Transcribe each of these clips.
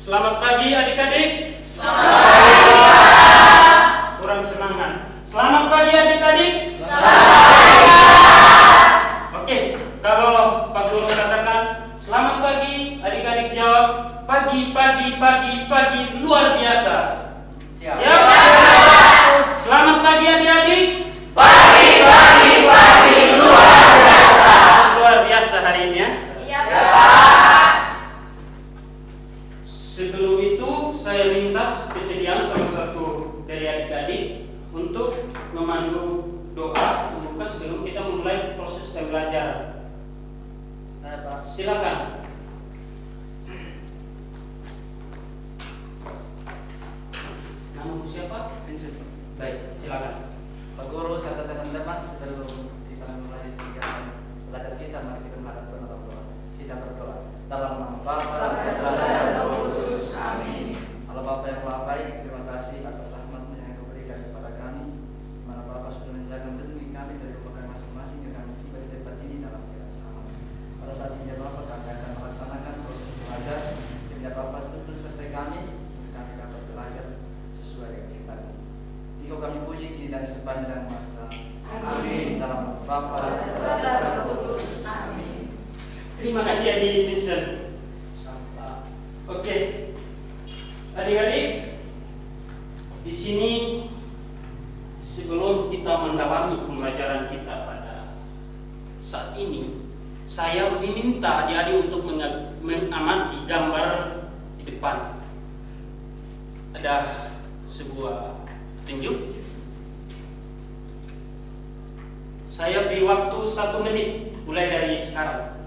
Selamat pagi adik-adik. Selamat pagi, Pak. Kurang semangat. Selamat pagi adik-adik. Selamat pagi, Pak. Oke, kalau Pak Guru katakan selamat pagi, adik-adik jawab pagi, pagi, pagi, pagi luar biasa. Siap. Siap? Selamat pagi adik-adik. Pagi, pagi, pagi luar biasa. Luar biasa hari ini ya. Iya, Pak. Sebelum itu saya minta kesediaan salah satu dari adik-adik untuk memandu doa pembuka sebelum kita memulai proses pembelajaran. Saya, Pak. Silakan. Namamu siapa? Vincent. Baik, silakan. Pak Guru serta teman-teman, sebelum kita memulai kegiatan belajar kita, mari kita menghadap Tuhan dalam doa. Kita berdoa. Dalam nama Bapa dan Putra dan Roh Kudus. Amin. Allah Bapa yang Maha Baik, terima kasih atas rahmat-Mu yang Engkau berikan kepada kami. Di mana Bapa sudah menjaga dan melindungi kami dari berbagai masing-masing yang kami tiba di tempat ini dalam keadaan selamat. Pada saat ini ya Bapa, kami akan melaksanakan proses belajar. Kiranya Bapa tuntun sertai kami, kami dapat belajar sesuai dengan firman-Mu. Engkau kami puji kini dan sepanjang masa. Amin. Dalam nama Bapa dan Putra dan Roh Kudus. Amin. Terima kasih adik Vincent. Oke, adik-adik, di sini sebelum kita mendalami pembelajaran kita pada saat ini, saya diminta adik-adik untuk mengamati gambar di depan. Ada sebuah petunjuk. Saya beri waktu 1 menit mulai dari sekarang.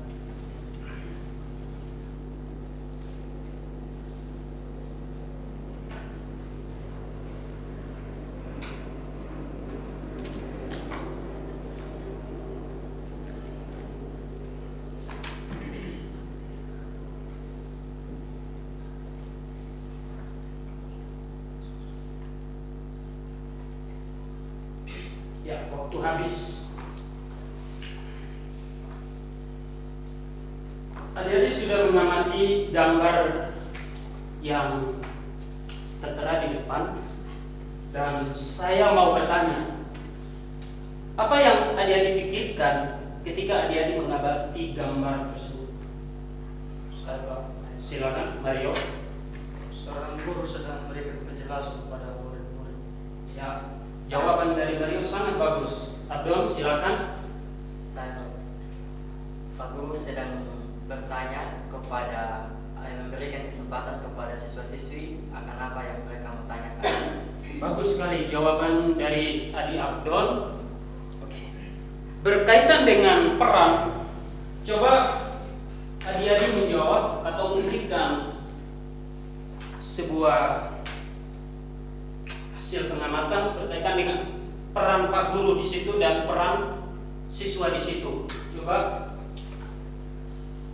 Ya, waktu habis. Adik-adik sudah mengamati gambar yang tertera di depan, dan saya mau bertanya, apa yang adik-adik pikirkan ketika adik-adik mengamati gambar tersebut? Silakan, Mario. Seorang guru sedang memberikan penjelasan kepada murid-murid. Ya, jawaban dari Mario sangat bagus. Abdul, silakan. Saya Pak Guru sedang bertanya kepada memberikan kesempatan kepada siswa-siswi akan apa yang mereka mau tanyakan. Bagus sekali jawaban dari Adi Abdul. Oke. Berkaitan dengan peran, coba adik-adik menjawab atau memberikan sebuah hasil pengamatan berkaitan dengan peran Pak Guru di situ dan peran siswa di situ. Coba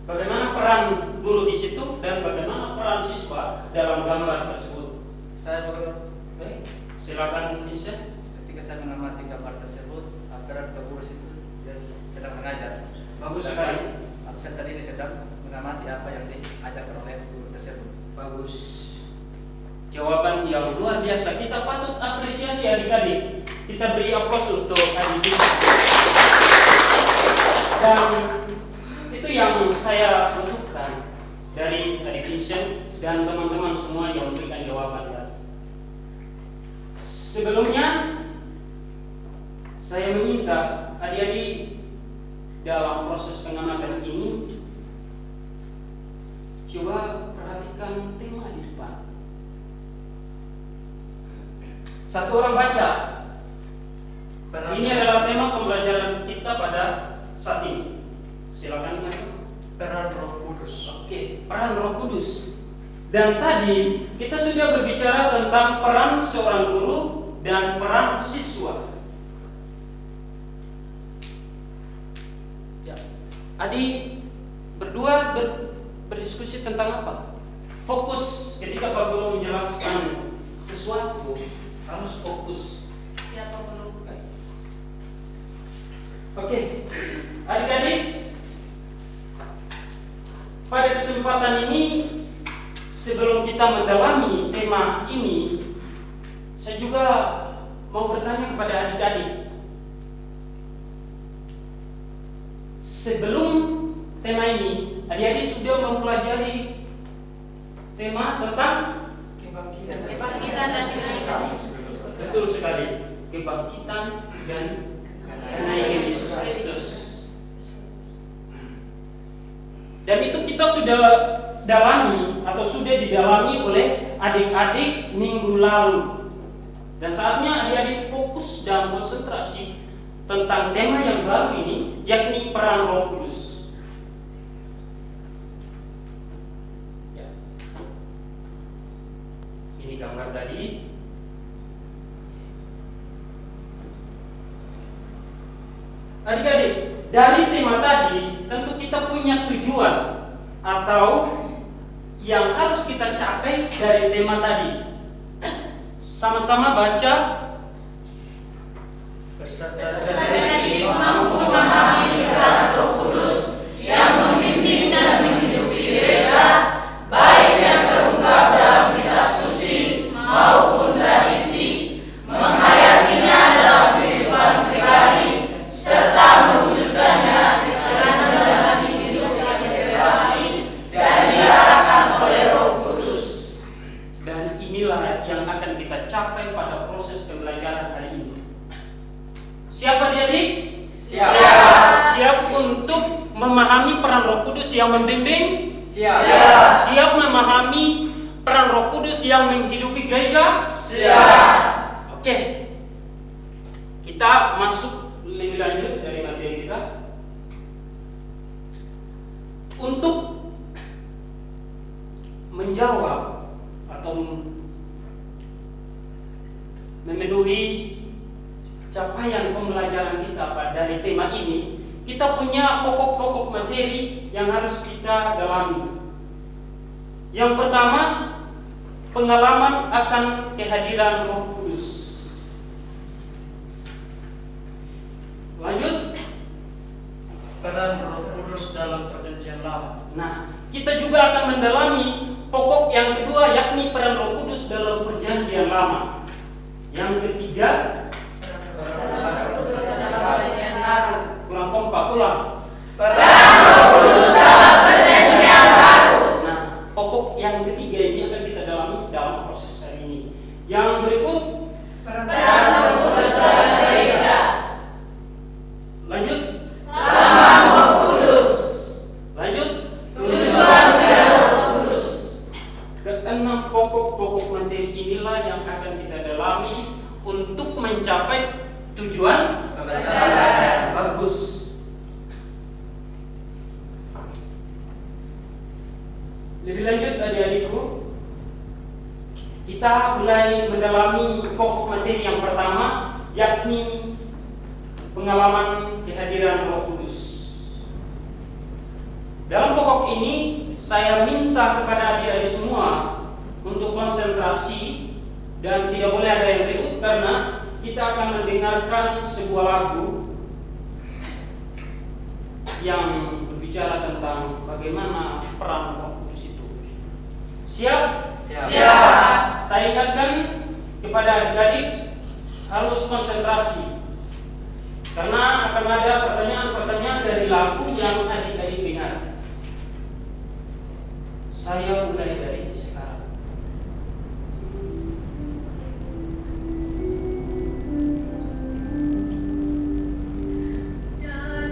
bagaimana peran guru di situ dan bagaimana peran siswa dalam gambar tersebut? Saya Guru. Baik, silakan Vincent. Ketika saya mengamati gambar tersebut, peran Pak Guru itu dia sedang mengajar. Bagus sekali. Absen tadi dia sedang mengamati apa yang diajarkan oleh guru tersebut. Bagus. Jawaban yang luar biasa. Kita patut apresiasi adik-adik. Kita beri aplaus untuk adik Vincent. Dan itu yang saya butuhkan dari adik Vincent dan teman-teman semua yang memberikan jawaban tadi. Sebelumnya saya meminta adik-adik dalam proses pengamatan ini coba perhatikan tema di depan. Satu orang baca. Ini adalah tema pembelajaran kita pada saat ini. Silakan. Peran Roh Kudus. Oke, peran Roh Kudus. Dan tadi kita sudah berbicara tentang peran seorang guru dan peran siswa. Ya. Adi berdua berdiskusi tentang apa? Fokus ketika Pak Guru menjelaskan sesuatu harus fokus. Siapa Guru? Oke, adik-adik, pada kesempatan ini sebelum kita mendalami tema ini, saya juga mau bertanya kepada adik-adik. Sebelum tema ini, adik-adik sudah mempelajari tema tentang Kebangkitan dan kenaikan. betul sekali, kebangkitan dan kenaikan Yesus Kristus. Dan itu kita sudah dalami atau sudah didalami oleh adik-adik minggu lalu. Dan saatnya adik-adik fokus dan konsentrasi tentang tema yang baru ini, yakni peran Roh Kudus. Ya. Ini gambar tadi. Adik-adik, dari tema tadi tentu kita punya tujuan atau yang harus kita capai dari tema tadi. Sama-sama baca. Peserta didik mampu memahami peran Roh Kudus yang membimbing dan menghidupi gereja, baik yang terungkap dalam kitab suci maupun tradisi, menghayatinya dalam kehidupan pribadi, serta mewujudkannya dengan menjalani hidup yang berarti dan diarahkan oleh Roh Kudus. Dan inilah yang akan kita capai pada proses pembelajaran hari ini. Siapa adik-adik? Siap. Siap untuk memahami peran Roh Kudus yang membimbing? Siap. Siap memahami peran Roh Kudus yang menghidupi gereja? Siap. Oke. Kita masuk lebih lanjut dari materi kita. Untuk menjawab atau memenuhi capaian pembelajaran kita dari tema ini, kita punya pokok-pokok materi yang harus kita dalami. Yang pertama, pengalaman akan kehadiran Roh Kudus. Lanjut. Peran Roh Kudus dalam Perjanjian Lama. Nah, kita juga akan mendalami pokok yang kedua, yakni peran Roh Kudus dalam Perjanjian Lama. Yang ketiga, kurang kompak, ulang. Peran Roh Kudus dalam Perjanjian Baru. Nah, pokok yang ketiga ini akan kita dalami dalam proses hari ini. Yang berikut, Peran Roh Kudus dalam gereja. lanjut. Lambang Roh Kudus. Lanjut. Tujuan peran Roh Kudus. Keenam pokok-pokok materi inilah yang akan kita dalami untuk mencapai tujuan bagus. Lebih lanjut adik-adikku, kita mulai mendalami pokok materi yang pertama, yakni pengalaman kehadiran Roh Kudus. Dalam pokok ini saya minta kepada adik-adik semua untuk konsentrasi dan tidak boleh ada yang ribut karena kita akan mendengarkan sebuah lagu yang berbicara tentang bagaimana peran Roh Kudus itu. Siap? Siap. Saya ingatkan kepada adik-adik harus konsentrasi karena akan ada pertanyaan-pertanyaan dari lagu yang adik-adik dengar. Saya mulai dari sekarang. Yang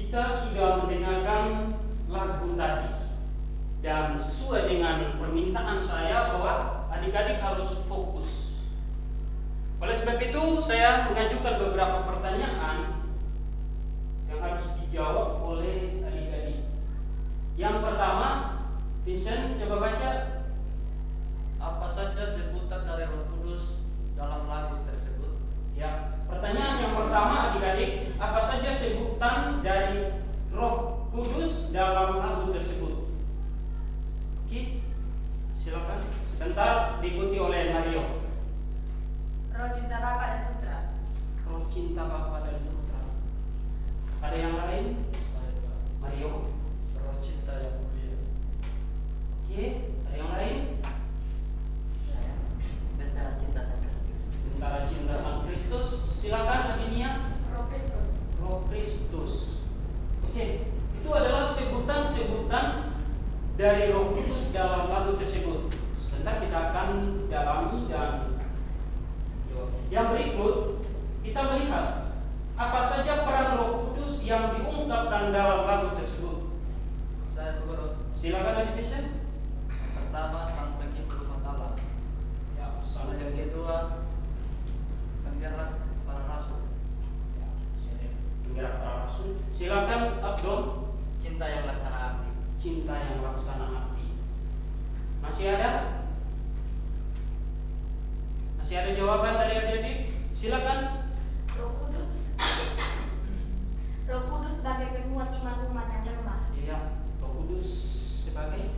Kita sudah mendengarkan lagu tadi, dan sesuai dengan permintaan saya bahwa adik-adik harus fokus. Oleh sebab itu saya mengajukan beberapa pertanyaan yang harus dijawab oleh adik-adik. Yang pertama, Vincent coba baca. Apa saja sebutan dari Roh Kudus dalam lagu tersebut? Ya, pertanyaan yang pertama adik-adik, apa saja sebutan dari Roh Kudus dalam lagu tersebut? Oke, silakan. Sebentar, diikuti oleh Mario. Roh cinta Bapa dan Putra. Roh cinta Bapa dan Putra. Ada yang lain? Mario. Roh cinta yang mulia. Oke, ada yang lain? Saya Bentara Cinta Sang Kristus. Bentara Cinta Sang Kristus. Silakan Abinia. Roh Kristus. Roh Kristus. Oke, itu adalah sebutan-sebutan dari Roh Kudus dalam lagu tersebut. Sebentar kita akan dalami dan yang berikut kita melihat apa saja peran Roh Kudus yang diungkapkan dalam lagu tersebut. Saya guru. Silakan Adik Vincent. Pertama, sang penghibur umat Allah. Ya, Soal yang kedua, penggerak para rasul. penggerak para rasul. Silakan Abdul. Cinta yang laksana abdi. Cinta yang laksana abdi. Masih ada? Masih ada jawaban dari adik-adik? Silakan. Roh Kudus. Roh Kudus sebagai penguat iman umat yang lemah. Iya, Roh Kudus sebagai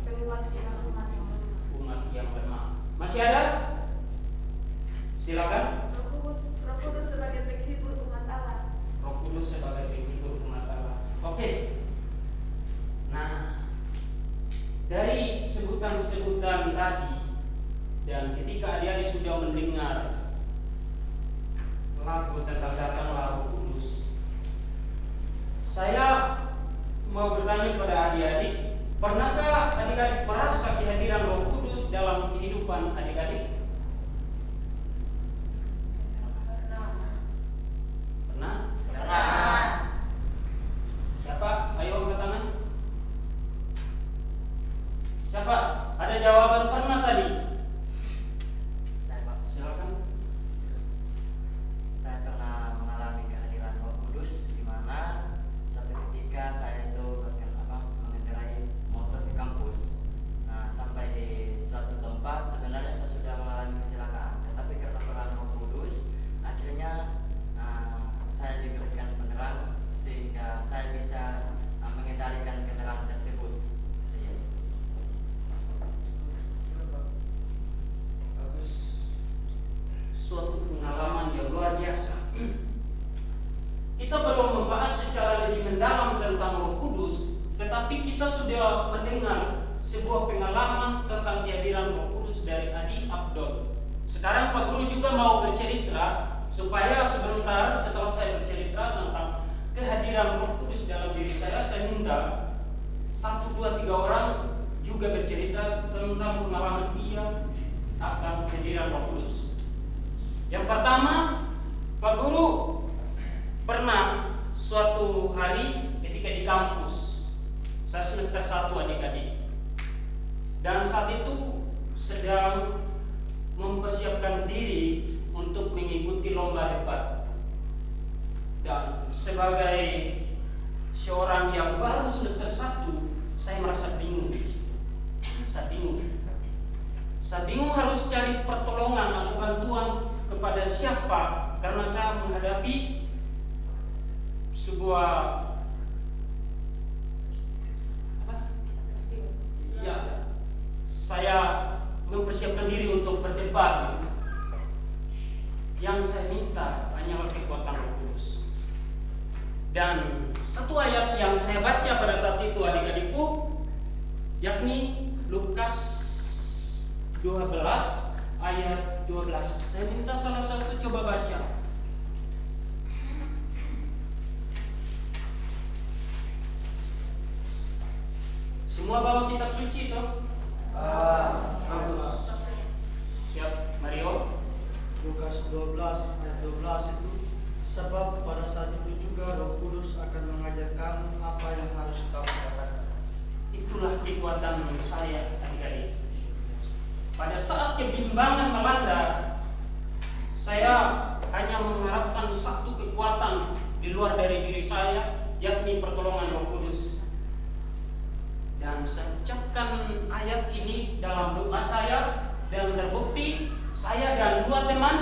Penguat iman umat yang lemah. umat yang lemah. Masih ada? Silakan. Roh Kudus sebagai penghibur umat Allah. Roh Kudus sebagai penghibur umat Allah. Oke. Nah, dari sebutan-sebutan tadi, dan ketika adik-adik sudah mendengar lagu tentang datanglah Roh Kudus, saya mau bertanya pada adik-adik, pernahkah adik-adik merasa kehadiran Roh Kudus dalam kehidupan adik-adik? Pernah? Pernah. Siapa? Ayo angkat tangan. Siapa? Ada jawaban pernah tadi? Saya Pak. Silakan. Saya pernah mengalami kehadiran Roh Kudus di mana suatu ketika saya itu mengendarai motor di kampus. Nah, sampai di suatu tempat sebenarnya saya sudah mengalami kecelakaan, tetapi karena peran Roh Kudus akhirnya saya diberikan penerang sehingga saya bisa mengendalikan kendaraan tersebut. Bagus. Suatu pengalaman yang luar biasa. Kita belum membahas secara lebih mendalam tentang Roh Kudus, tetapi kita sudah mendengar sebuah pengalaman tentang kehadiran Roh Kudus dari Adi Abdul. Sekarang Pak Guru juga mau bercerita supaya sebentar setelah saya bercerita tentang kehadiran Roh Kudus dalam diri saya minta 1, 2, 3 orang juga bercerita tentang pengalaman dia akan kehadiran Roh Kudus. Yang pertama, Pak Guru pernah suatu hari ketika di kampus, saya semester 1 adik-adik, dan saat itu sedang mempersiapkan diri untuk mengikuti lomba debat. Dan sebagai seorang yang baru semester 1, saya merasa bingung. Saya bingung harus cari pertolongan atau bantuan kepada siapa, karena saya menghadapi sebuah saya mempersiapkan diri untuk berdebat. Yang saya minta hanyalah kekuatan Roh Kudus. Dan satu ayat yang saya baca pada saat itu adik-adikku, yakni Lukas 12 ayat 12. Saya minta salah satu coba baca. Semua bawa kitab suci toh? Bagus. Siap, Mario. Lukas 12 ayat 12 itu, Sebab pada saat itu juga Roh Kudus akan mengajar kamu apa yang harus kamu katakan. Itulah kekuatan saya, adik-adik. Pada saat kebimbangan melanda, saya hanya mengharapkan satu kekuatan di luar dari diri saya, yakni pertolongan Roh Kudus. Dan saya ucapkan ayat ini dalam doa saya, dan terbukti saya dan dua teman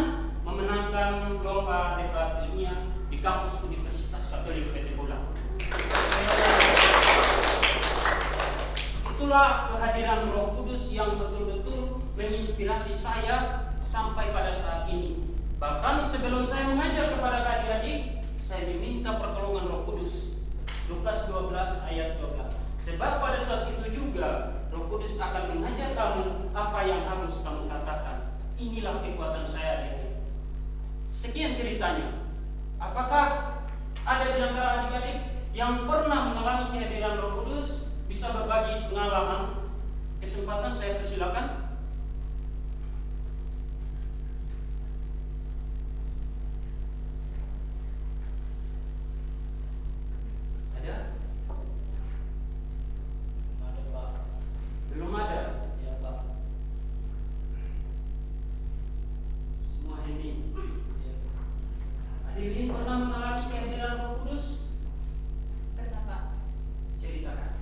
memenangkan lomba debat ilmiah di kampus Universitas Katolik PT Bola. Itulah kehadiran Roh Kudus yang betul-betul menginspirasi saya sampai pada saat ini. Bahkan sebelum saya mengajar kepada adik-adik, saya diminta pertolongan Roh Kudus. Lukas 12 ayat 12. Sebab pada saat itu juga Roh Kudus akan mengajar kamu apa yang harus kamu katakan. Inilah kekuatan saya, adik-adik. Sekian ceritanya. Apakah ada di antara adik-adik yang pernah mengalami kehadiran Roh Kudus bisa berbagi pengalaman? Kesempatan saya persilakan. Ada? Ada Pak. Belum ada? Ya Pak. Semua ini. Ya. Adik-adik pernah mengalami kehadiran Roh Kudus? Pernah Pak. Ceritakan.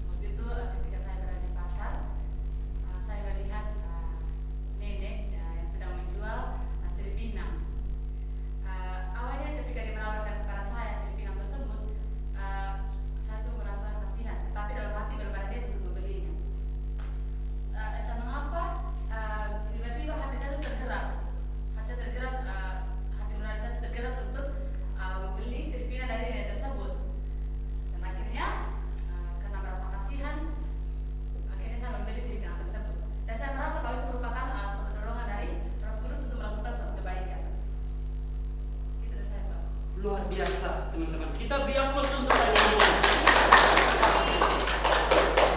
Waktu itu ketika saya berada di pasar, saya melihat nenek yang sedang menjual sirip pinang. Awalnya ketika dia menawarkan kepada saya sirip pinang tersebut, saya tuh merasa kasihan, tetapi dalam hati belum ada niat untuk membelinya. Entah mengapa, tiba-tiba hati saya tuh tergerak. Hati nurani saya tergerak untuk membeli sirip pinang dari nenek tersebut. Dan akhirnya karena merasa kasihan, akhirnya saya membeli sirip pinang tersebut. Dan saya merasa bahwa itu merupakan suatu dorongan dari Roh Kudus untuk melakukan suatu kebaikan. Itu dari saya Pak. Luar biasa, teman-teman. Kita beri aplaus untuk adik-adik.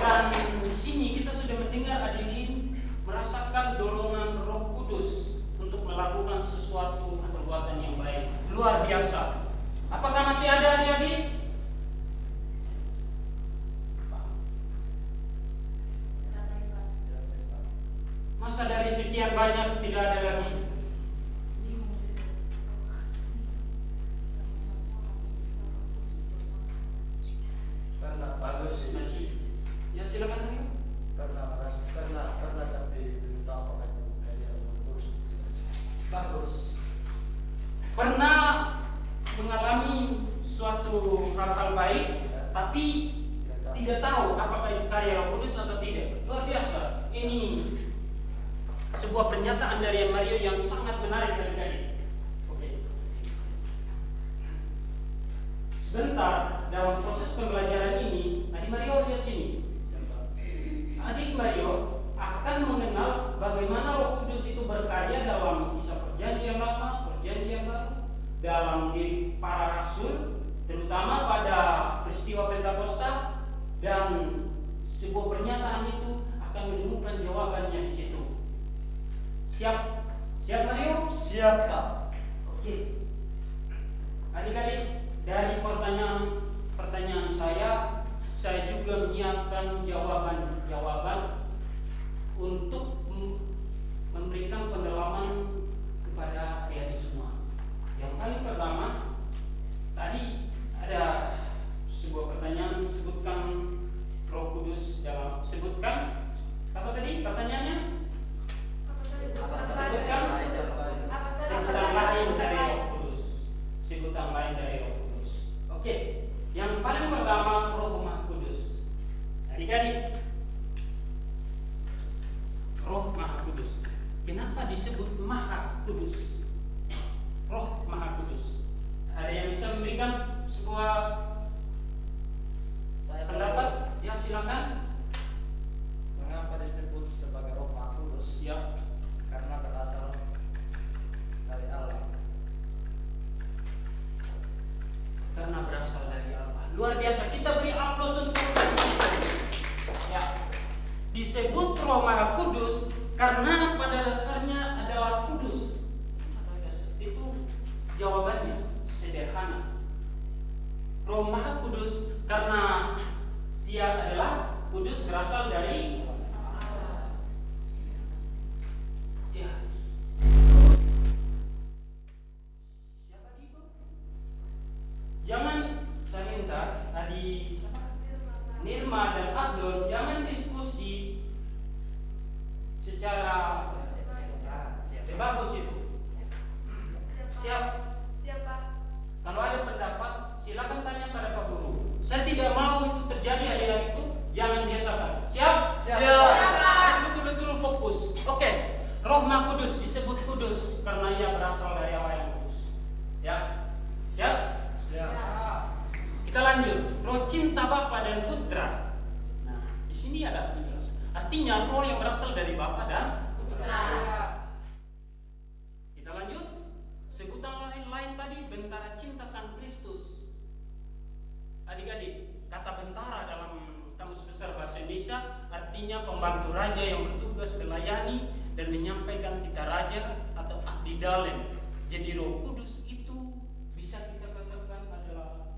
Dan di sini kita sudah mendengar adik-adik merasakan dorongan Roh Kudus untuk melakukan sesuatu perbuatan yang baik. Luar biasa. Apakah masih ada adik-adik? Masa dari sekian banyak tidak ada lagi? Pernah Bagus, masih. Ya silakan tadi. pernah tapi belum tahu apakah itu kehadiran Roh Kudus. Bagus. Pernah mengalami suatu hal-hal baik, tapi tidak tahu apakah itu karya Roh Kudus atau tidak. Luar biasa. Ini sebuah pernyataan dari Mario yang sangat menarik dari. Oke. Sebentar dalam proses pembelajaran ini, Adik Mario lihat sini. Adik Mario akan mengenal bagaimana Roh Kudus itu berkarya dalam kisah Perjanjian Lama, Perjanjian Baru, dalam diri para rasul, terutama pada peristiwa Pentakosta, dan sebuah pernyataan itu akan menemukan jawabannya di situ. Siap? Siap Mario? Siap Pak. Oke. Adik-adik, dari pertanyaan saya juga menyiapkan jawaban untuk memberikan pendalaman kepada adik-adik semua. Yang paling pertama, tadi ada sebuah pertanyaan, sebutkan Roh Kudus dalam, sebutkan apa tadi pertanyaannya? Sebutkan sebutan lain dari Roh Kudus. Sebutan lain dari Roh Kudus. Oke, yang paling pertama Roh Maha Kudus. Adik-adik, Roh Maha Kudus. Kenapa disebut Maha Kudus? Roh Maha Kudus. Ada yang bisa memberikan sebuah pendapat? Ya silakan. Mengapa disebut sebagai Roh Maha Kudus? Ya. Karena berasal dari Allah. Karena berasal dari Allah. Luar biasa. Kita beri aplaus untuk ya. Disebut Roh Maha Kudus karena pada dasarnya adalah kudus. Pada dasar itu Jawabannya sederhana. Roh Maha Kudus karena Dia adalah kudus, berasal dari ya. Siapa itu? Jangan, saya minta Adi Nirma dan Abdul jangan diskusi secara sebagus itu. Siap? Kalau ada pendapat, silakan tanya pada Pak Guru. Saya tidak mau itu terjadi adik-adikku, jangan biasakan. Siap? Harus betul-betul fokus. Oke, Roh Maha Kudus disebut kudus karena Ia berasal dari Allah yang kudus. Ya, siap? Kita lanjut. Roh cinta Bapa dan Putra. Nah, di sini ada penjelasan. Artinya roh yang berasal dari Bapa dan Putra. Kita lanjut. Sebutan lain tadi bentara cinta Sang Kristus. Adik-adik, kata bentara dalam Kamus Besar Bahasa Indonesia artinya pembantu raja yang bertugas melayani dan menyampaikan titah raja atau abdi dalam. Jadi Roh Kudus itu bisa kita katakan adalah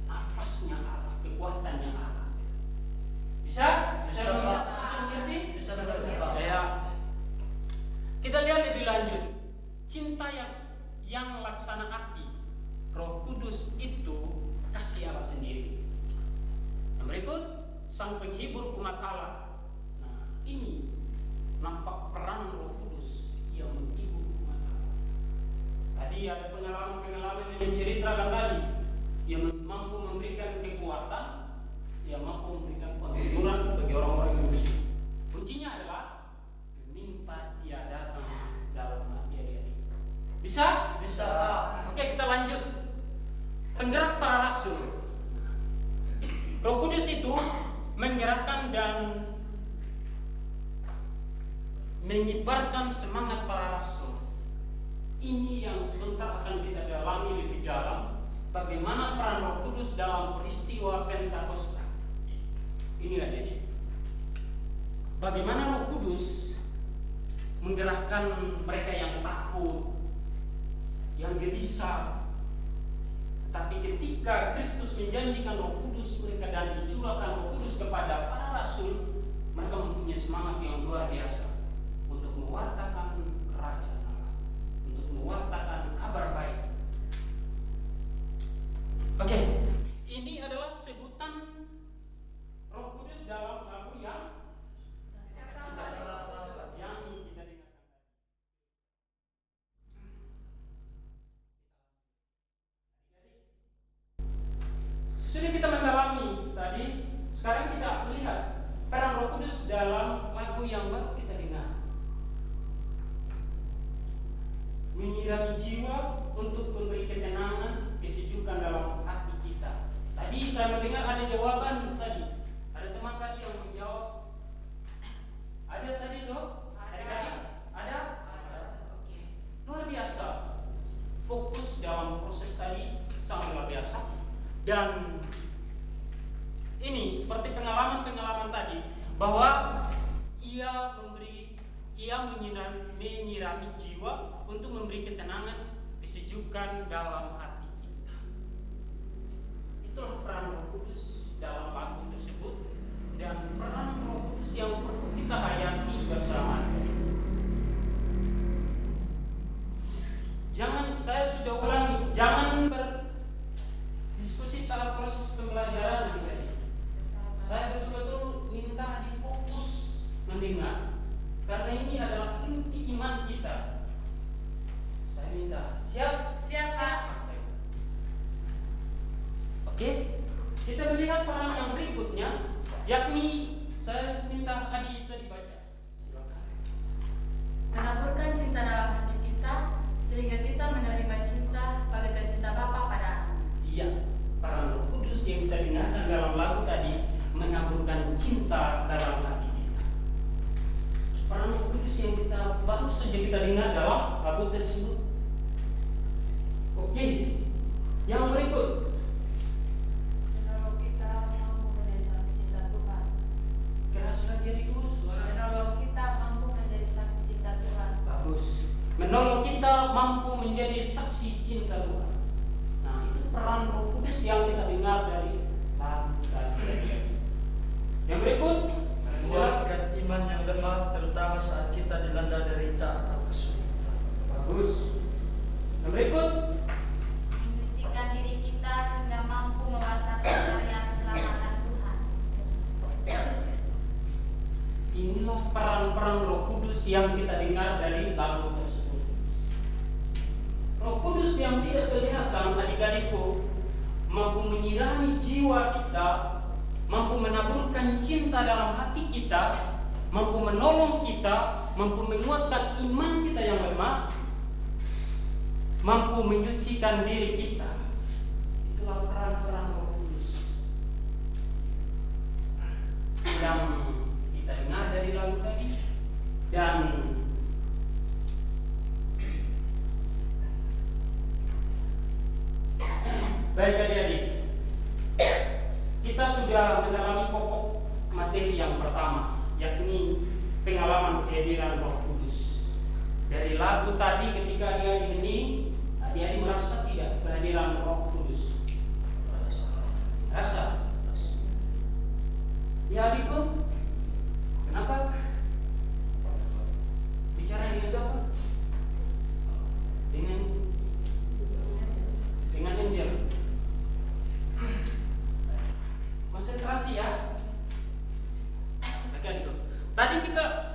nafasnya Allah, kekuatannya Allah. Bisa mengerti? Bisa mengerti, Pak. Ya. Kita lihat lebih lanjut. Cinta yang laksana api, Roh Kudus itu kasih Allah sendiri. Yang berikut, Sang Penghibur umat Allah. Nah, ini nampak peran Roh Kudus yang menghibur umat Allah. Tadi ada pengalaman-pengalaman yang menceritakan tadi, yang mampu memberikan kekuatan, yang mampu memberikan penghiburan bagi orang-orang yang muslim. Kuncinya adalah meminta Dia datang dalam hati adik-adik. Bisa? Bisa. Oke, kita lanjut. Penggerak para rasul. Roh Kudus itu menggerakkan dan menyebarkan semangat para rasul. Ini yang sebentar akan kita dalami lebih dalam. Bagaimana peran Roh Kudus dalam peristiwa Pentakosta. Ini adik. Bagaimana Roh Kudus menggerakkan mereka yang takut, yang gelisah. Tapi ketika Kristus menjanjikan Roh Kudus mereka dan dicurahkan Roh Kudus kepada para rasul, mereka mempunyai semangat yang luar biasa untuk mewartakan kerajaan Allah, untuk mewartakan kabar baik. Oke, ini adalah sebutan Roh Kudus dalam lagu yang kita dengarkan. Sudah kita mendalami tadi, sekarang kita melihat peran Roh Kudus dalam lagu yang baru kita dengar. Menyirami jiwa untuk memberi ketenangan, kesejukan dalam hati kita. Tadi saya mendengar ada jawaban tadi. Ada teman tadi yang menjawab. Ada tadi toh? Ada? Oke. Luar biasa. Fokus dalam proses tadi sangat luar biasa. Dan ini seperti pengalaman-pengalaman tadi bahwa ia menyirami jiwa untuk memberi ketenangan, kesejukan dalam hati kita. Itulah peran Roh Kudus dalam lagu tersebut dan peran Roh Kudus yang perlu kita hayati bersama. Saya sudah ulangi, jangan berdiskusi saat proses pembelajaran ini. Saya betul-betul minta difokus mendengar, karena ini adalah inti iman kita. Saya minta, siap? Siap. Oke, kita melihat peran yang berikutnya, yakni saya minta Adi tadi baca. Silakan. Menaburkan cinta dalam hati kita sehingga kita menerima cinta bagaikan cinta Bapa pada anak. Iya, peran Roh Kudus yang kita dengarkan dalam lagu tadi menaburkan cinta dalam hati kita. Peran Roh Kudus yang kita baru saja kita dengar dalam lagu tersebut. Oke, yang berikut. Menolong kita mampu menjadi saksi cinta Tuhan. Keras lagi adikku suara. Menolong kita mampu menjadi saksi cinta Tuhan. Bagus. menolong kita mampu menjadi saksi cinta Tuhan. Nah, itu peran Roh Kudus yang kita dengar dari lagu tadi. Yang berikut, Menguatkan iman yang lemah, terutama saat kita dilanda derita atau kesulitan. bagus. Yang berikut, Menyucikan diri kita sehingga mampu mewartakan karya keselamatan Tuhan. inilah peran-peran Roh Kudus yang kita dengar dari lagu tersebut. Roh Kudus yang tidak kelihatan, adik-adikku, mampu menyirami jiwa kita, mampu menaburkan cinta dalam hati kita, mampu menolong kita, mampu menguatkan iman kita yang lemah, mampu menyucikan diri kita. Itulah peran-peran Roh Kudus yang kita dengar dari lagu tadi. Dan baik adik-adik, kita sudah mendalami pokok materi yang pertama, yakni pengalaman kehadiran Roh Kudus. Dari lagu tadi, ketika adik-adik ini, adik-adik merasa tidak kehadiran Roh Kudus? Rasa? Ya adikku, kenapa? Bicara dengan siapa? Dengan Angel. Konsentrasi ya. Oke adikku. Tadi kita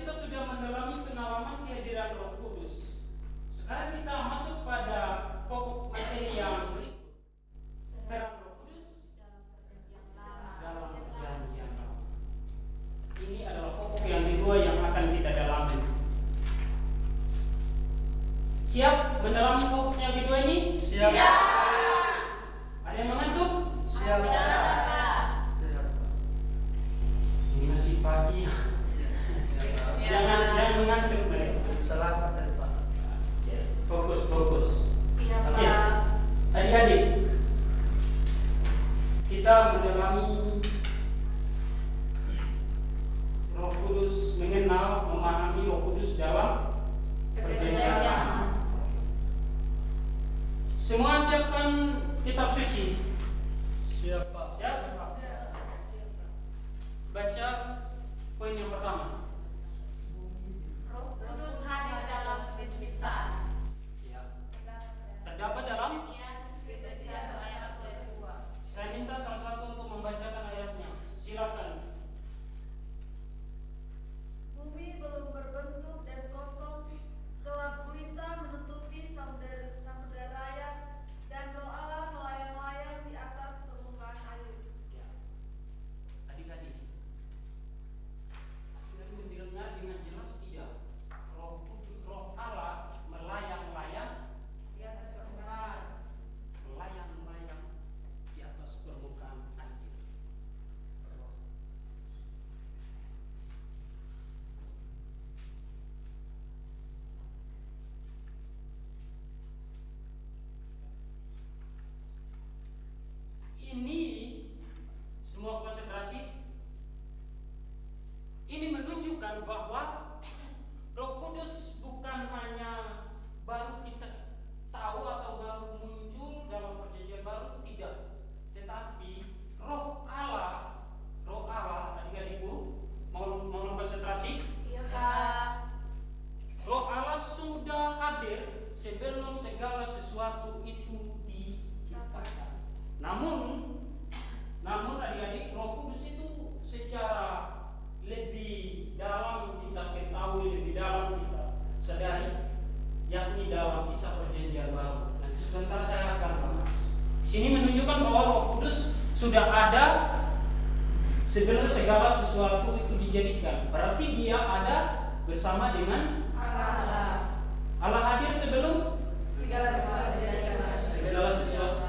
sudah mendalami pengalaman kehadiran Roh Kudus. Sekarang kita masuk pada pokok materi yang berikut. Peran Roh Kudus dalam perjanjian lama. Ini adalah pokok yang kedua yang akan kita dalami. Siap mendalami pokok yang kedua ini? Siap. Ada yang mengantuk? Siap. Ini masih pagi. Jangan mengantuk mereka. Selamat dari Pak. Fokus. Iya, Oke. Pak. Adik-adik, kita mendalami Roh Kudus, mengenal, memahami Roh Kudus dalam perjanjian lama. Semua siapkan kitab suci. Siap Pak. Siap? Baca poin yang pertama. Roh Kudus hadir dalam penciptaan. Terdapat dalam. Kejadian ayat 1 ayat 2. Saya minta salah satu untuk membacakan ayatnya. Silakan. Bumi belum berbentuk dan kosong, gelap gulita menutupi samudera raya, dan Roh Allah melayang-layang di atas permukaan air. Ya. Adik-adik mendengar dengan jelas tidak? Roh Allah melayang-layang Di atas permukaan. melayang-layang di atas permukaan air. Ini semua konsentrasi. Ini menunjukkan bahwa Roh Kudus bukan hanya baru kita tahu atau baru muncul dalam perjanjian baru, tidak. Tetapi Roh Allah, adik-adikku, mau konsentrasi. Iya, Pak. Roh Allah sudah hadir sebelum segala sesuatu itu diciptakan. Namun adik-adik, Roh Kudus itu secara lebih dalam kita ketahui, lebih dalam kita sadari, yakni dalam kisah perjanjian baru. Nanti sebentar saya akan bahas. Di sini menunjukkan bahwa Roh Kudus sudah ada sebelum segala sesuatu itu dijadikan. Berarti dia ada bersama dengan Allah. Allah hadir sebelum Segala sesuatu dijadikan. segala sesuatu.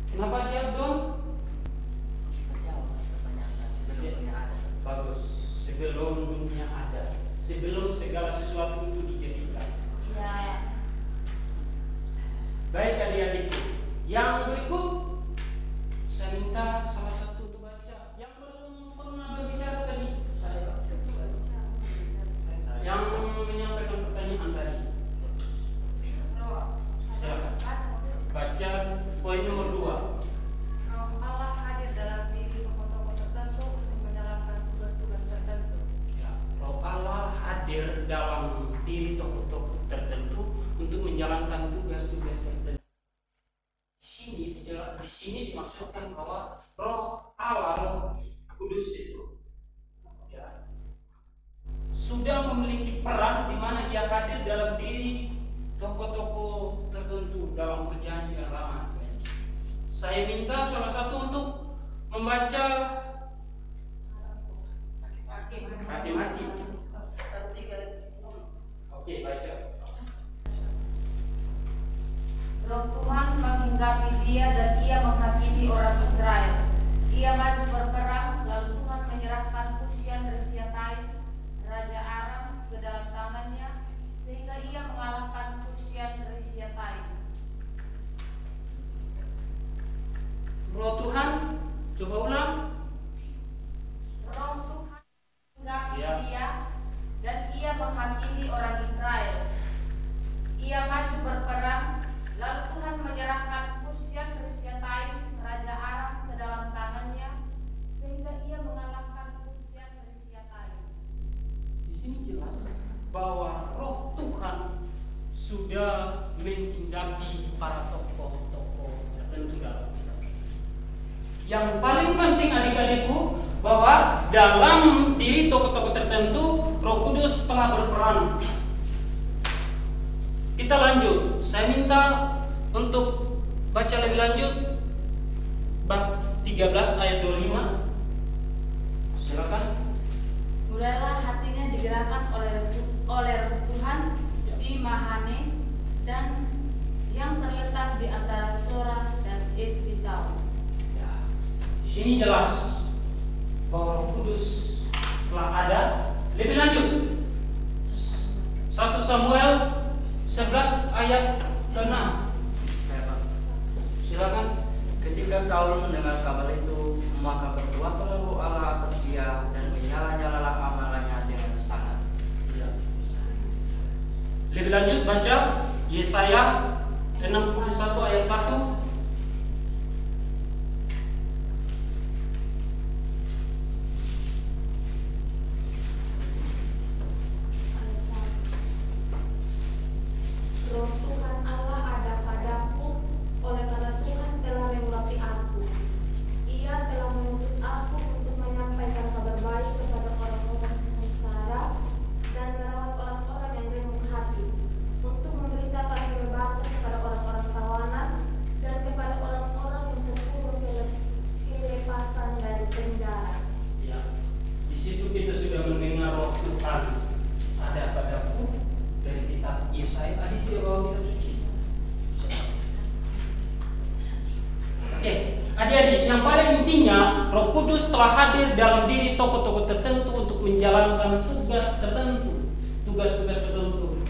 Kenapa dia belum? Bagus. Sebelum dunia ada, sebelum segala sesuatu itu dijadikan. Iya. Baik adik-adikku, yang berikut saya minta salah satu untuk baca. Yang belum pernah berbicara tadi, saya. Yang menyampaikan pertanyaan hadir dalam diri tokoh-tokoh tertentu untuk menjalankan tugas-tugas tertentu. Di sini dimaksudkan bahwa Roh Allah, Roh Kudus itu ya, sudah memiliki peran di mana ia hadir dalam diri tokoh-tokoh tertentu dalam perjanjian lama. Saya minta salah satu untuk membaca Hakim-Hakim. Oke, baca. Roh Tuhan menghinggapi dia dan ia menghakimi orang Israel. Ia maju berperang, lalu Tuhan menyerahkan Kusyan-Rishathaim, Raja Aram, ke dalam tangannya, sehingga ia mengalahkan Kusyan-Rishathaim. Roh Tuhan, coba ulang. Roh Tuhan menghinggapi Ya. dia dan ia menghakimi orang Israel. Ia maju berperang, lalu Tuhan menyerahkan Kusyan-Rishathaim, Raja Aram, ke dalam tangannya, sehingga ia mengalahkan Kusyan-Rishathaim. Di sini jelas bahwa Roh Tuhan sudah menghinggapi para tokoh-tokoh tertentu dalam kita. Yang paling penting adik-adikku, bahwa dalam diri tokoh-tokoh tertentu Roh Kudus telah berperan. Kita lanjut. Saya minta untuk baca lebih lanjut bab 13 ayat 25. Silakan. Mulailah hatinya digerakkan oleh Roh Tuhan di Mahane dan yang terletak di antara Sora dan Esitau. Ya. Di sini jelas bahwa Roh Kudus telah ada. Lebih lanjut. 1 Samuel 11 ayat ke-6. Silakan. Ketika Saul mendengar kabar itu, maka berkuasalah Roh Allah atas dia dan menyala-nyalalah amalannya dengan sangat. Ya. Lebih lanjut baca Yesaya 61 ayat 1. Roh Tuhan Allah ada padaku, oleh karena Tuhan telah mengurapi aku. Ia telah mengutus aku untuk menyampaikan kabar baik kepada orang-orang sengsara dan merawat orang-orang yang remuk hati, untuk memberitakan kebebasan kepada orang-orang tawanan dan kepada orang-orang yang terkurung kelepasan dari penjara. Ya. Di situ kita sudah mendengar Roh Tuhan ada padaku dari kitab Yesaya. Tadi dia bawa kitab suci. Oke, adik-adik, yang pada intinya Roh Kudus telah hadir dalam diri tokoh-tokoh tertentu untuk menjalankan tugas tertentu, tugas-tugas tertentu.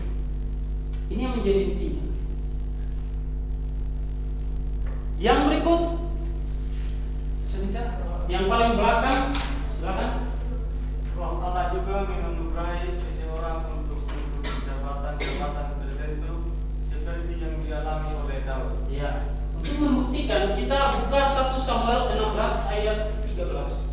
Ini yang menjadi intinya. Yang berikut, sebentar, yang paling belakang, silakan. Roh Allah juga menganugerai seseorang untuk menduduki jabatan-jabatan tertentu seperti yang dialami oleh Daud. Ya, untuk membuktikan kita buka 1 Samuel 16 ayat 13.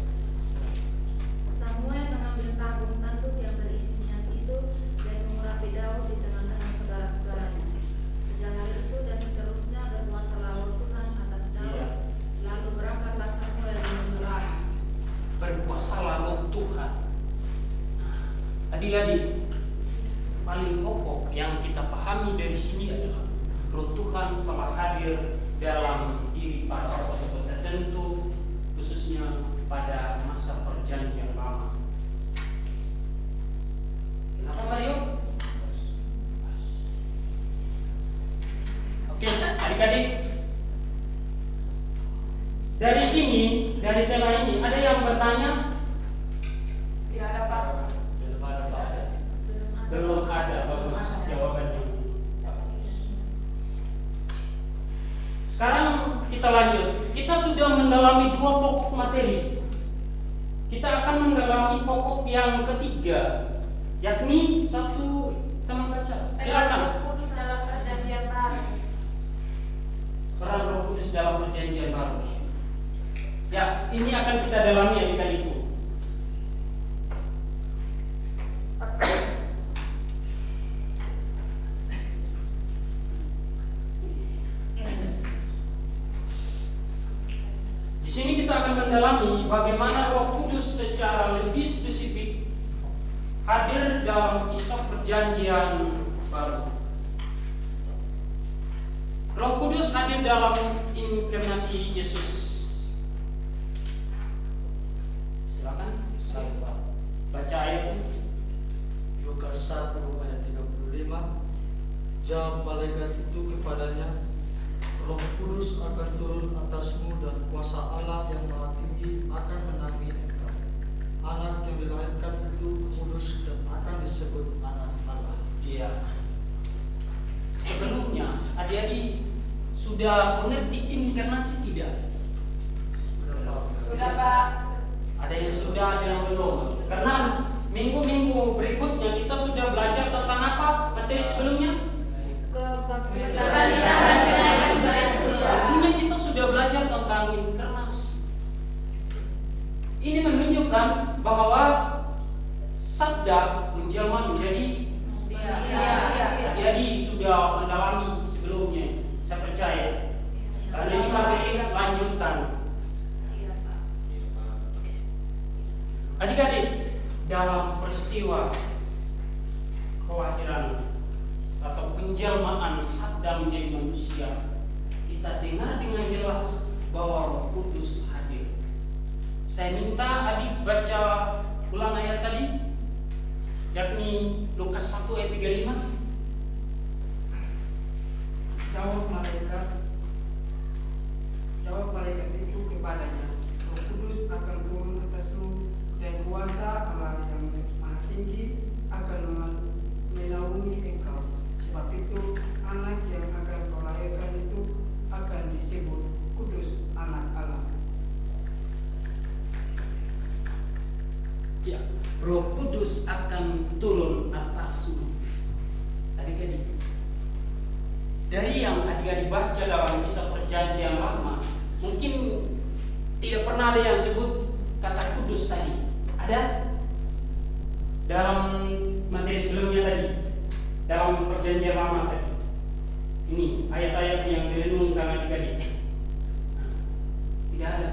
Samuel mengambil tabung tanduk yang berisi minyak itu dan mengurapi Daud di tengah-tengah saudara-saudaranya. Sejak hari itu dan seterusnya berkuasalah Roh Tuhan atas Daud. Iya. Lalu berangkatlah Samuel menuju Rama. Berkuasalah Roh Tuhan. Adik-adik, paling pokok yang kita pahami dari sini adalah Roh Tuhan telah hadir dalam diri para tokoh tertentu, khususnya pada masa perjanjian lama. Kenapa Mario? Oke, adik-adik, dari sini, dari tema ini, ada yang bertanya? Tidak dapat. Belum ada. Bagus jawabannya. Bagus. Sekarang kita lanjut. Kita sudah mendalami 2 pokok materi. Kita akan mendalami pokok yang ketiga, yakni 1 teman baca. Silakan. Roh Kudus dalam perjanjian baru. Peran Roh Kudus dalam perjanjian baru. Ya, ini akan kita dalami adik-adikku. mendalami bagaimana Roh Kudus secara lebih spesifik hadir dalam kisah perjanjian baru. Roh Kudus hadir dalam inkarnasi Yesus. Silakan saya baca ayat ini. Lukas 1 ayat 35. Jawab malaikat itu kepadanya, Roh Kudus akan turun atasmu dan kuasa Allah yang Maha Tinggi akan menaungi engkau. Anak yang dilahirkan itu kudus dan akan disebut anak Allah. Iya. Sebelumnya, adik-adik sudah mengerti inkarnasi tidak? Sudah, Pak. Ada yang sudah, ada yang belum. Karena minggu-minggu berikutnya kita sudah belajar tentang apa materi sebelumnya? Artinya kita sudah belajar tentang inkarnasi. Ini menunjukkan bahwa sabda menjelma menjadi manusia. Jadi sudah mendalami sebelumnya, saya percaya. Karena ini materi lanjutan. Adik-adik, dalam peristiwa kelahiran atau penjelmaan sabda menjadi manusia, kita dengar dengan jelas bahwa Roh Kudus hadir. Saya minta adik baca ulang ayat tadi, yakni Lukas 1 ayat 35. Jawab malaikat itu kepadanya, Roh Kudus akan turun atasmu dan kuasa Allah yang Maha Tinggi akan menaungi engkau. Sebab itu anak yang akan kau lahirkan itu akan disebut kudus, anak Allah. Ya, Roh Kudus akan turun atasmu. Adik-adik, dari yang adik-adik baca dalam kisah perjanjian lama, mungkin tidak pernah ada yang sebut kata kudus tadi. Ada? Dalam materi sebelumnya tadi, dalam perjanjian lama tadi. Ini ayat-ayat yang direnungkan adik-adik. Tidak ada.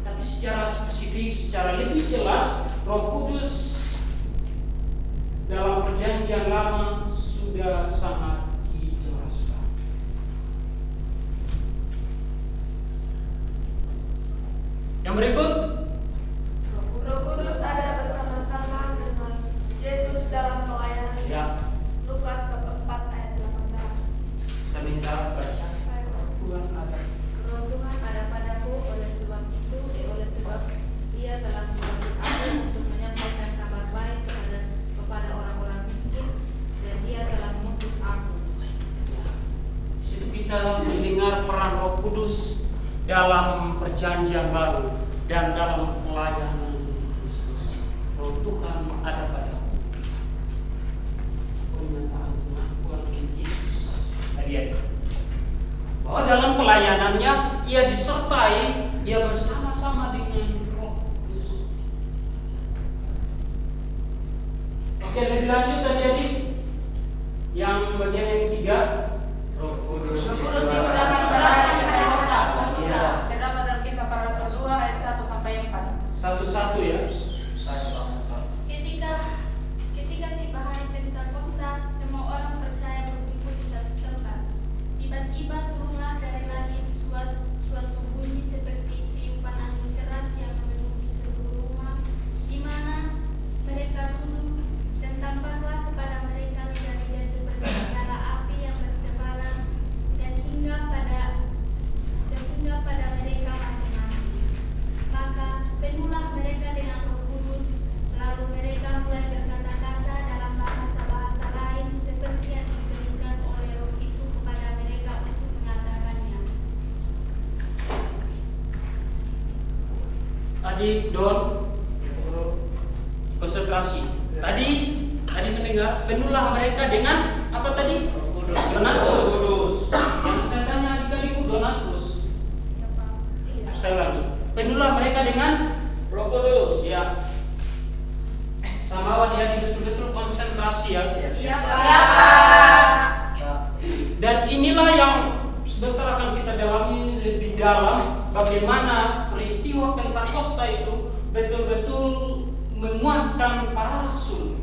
Tapi secara spesifik, secara lebih jelas, Roh Kudus dalam perjanjian lama sudah sangat dijelaskan. Yang berikut, Roh Kudus ada bersama-sama dengan Yesus dalam pelayanan. ya, Lukas 4 ayat 18. saya minta baca. Tuhan ada. Roh Tuhan ada padaku, oleh sebab Ia telah membentuk aku untuk menyampaikan kabar baik kepada orang-orang miskin, dan Ia telah mengutus aku. Di situ kita mendengar peran Roh Kudus dalam perjanjian baru dan dalam pelayanan Kristus. Roh Tuhan ada padaku. Pernyataan pengakuan Yesus tadi, bahwa dalam pelayanannya ia disertai, ia bersama-sama dengan Roh Kudus. Oke, lebih lanjut adik-adik, yang bagian yang ketiga, Roh Kudus Terdapat dalam Kisah Para Rasul 2 ayat 1 sampai 4. satu-satu ya. Ketika tiba hari Pentakosta, semua orang percaya berkumpul di satu tempat. Tiba-tiba turunlah dari langit suatu bunyi seperti tiupan angin keras yang memenuhi seluruh rumah di mana mereka duduk, dan tampaklah kepada mereka lidah-lidah seperti nyala api yang bertebaran dan hingga pada mereka masing-masing. Maka penuhlah mereka dengan Roh Kudus, lalu mereka mulai berkata-kata dalam bahasa-bahasa lain seperti yang diberikan oleh Roh itu kepada mereka untuk mengatakannya. Adik Don, konsentrasi. Tadi mendengar penuhlah mereka dengan apa tadi? Donatus. Yang saya tanya adik-adikku Donatus. Saya lagi. Penuhlah mereka dengan Roh Kudus. Ya. Sama adik-adik betul-betul konsentrasi ya. Iya, Pak. Dan inilah yang sebentar akan kita dalami lebih dalam, bagaimana peristiwa peristiwa Pentakosta itu betul-betul menguatkan para rasul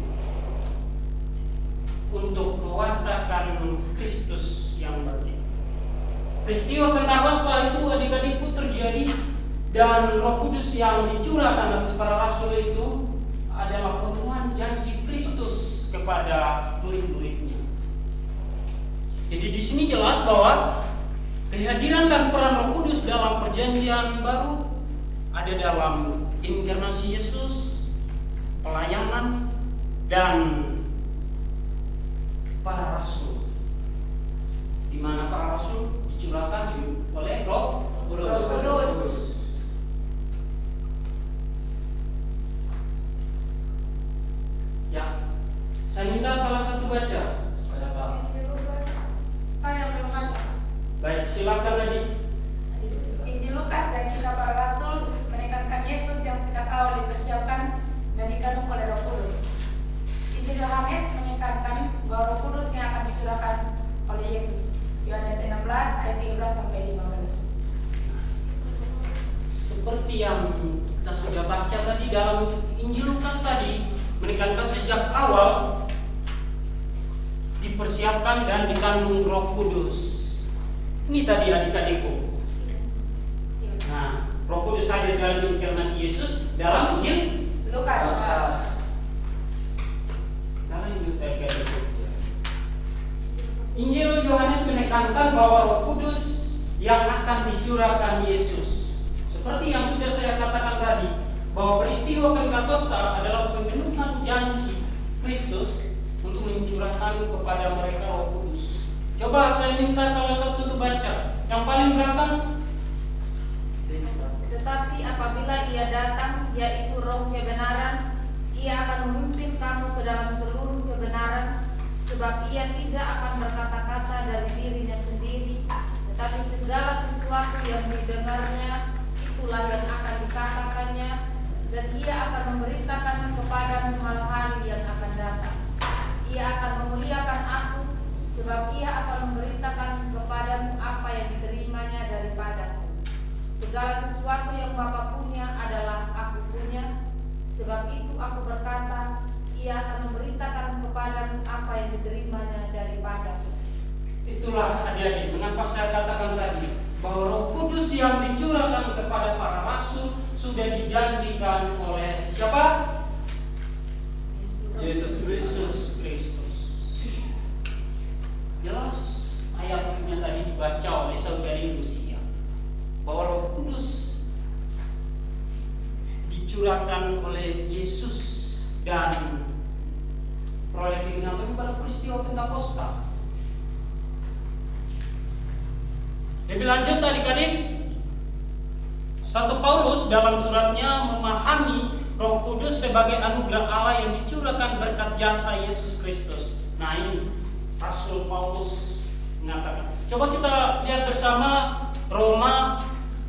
untuk mewartakan Kristus yang bangkit. Peristiwa Pentakosta itu adik-adikku terjadi, dan Roh Kudus yang dicurahkan atas para rasul itu adalah pemenuhan janji Kristus kepada murid-muridnya. Jadi di sini jelas bahwa kehadiran dan peran Roh Kudus dalam perjanjian baru ada dalam inkarnasi Yesus, pelayanan, dan para rasul, di mana para rasul dicurahkan oleh Roh Kudus. Ya, saya minta salah satu baca. Saya belum baca. Baik, silakan Adi. Injil Lukas dan Kisah Para Rasul menekankan Yesus yang sejak awal dipersiapkan dan dikandung oleh Roh Kudus. Injil Yohanes menekankan bahwa Roh Kudus yang akan dicurahkan oleh Yesus. Yohanes 16 ayat 13 sampai 15. Seperti yang kita sudah baca tadi dalam Injil Lukas tadi, menekankan sejak awal dipersiapkan dan dikandung Roh Kudus. Ini tadi adik-adikku. Nah, Roh Kudus hadir dalam inkarnasi Yesus dalam Injil Lukas. Dalam Injil adik-adikku. Injil Yohanes menekankan bahwa Roh Kudus yang akan dicurahkan Yesus. Seperti yang sudah saya katakan tadi, bahwa peristiwa Pentakosta adalah pemenuhan janji Kristus untuk mencurahkan kepada mereka Roh Kudus. Coba saya minta salah satu untuk baca yang paling belakang. Tetapi apabila Ia datang, yaitu Roh kebenaran, Ia akan memimpin kamu ke dalam seluruh kebenaran, sebab Ia tidak akan berkata-kata dari dirinya sendiri, tetapi segala sesuatu yang didengarnya itulah yang akan dikatakannya, dan Ia akan memberitakan kepadamu hal-hal yang akan datang. Ia akan memuliakan Aku, sebab Ia akan memberitakan kepadamu apa yang diterimanya daripadaku. Segala sesuatu yang Bapa punya adalah Aku punya, sebab itu Aku berkata, Ia akan memberitakan kepadamu apa yang diterimanya daripadaku. Itulah adik-adik, mengapa saya katakan tadi bahwa Roh Kudus yang dicurahkan kepada para rasul sudah dijanjikan oleh siapa? Yesus Kristus. Jelas ayatnya tadi dibaca oleh saudari Lucia bahwa Roh Kudus dicurahkan oleh Yesus dan proyek diingatkan pada peristiwa Pentakosta. Lebih lanjut adik-adik, Santo Paulus dalam suratnya memahami Roh Kudus sebagai anugerah Allah yang dicurahkan berkat jasa Yesus Kristus. Nah ini Rasul Paulus mengatakan. Coba kita lihat bersama Roma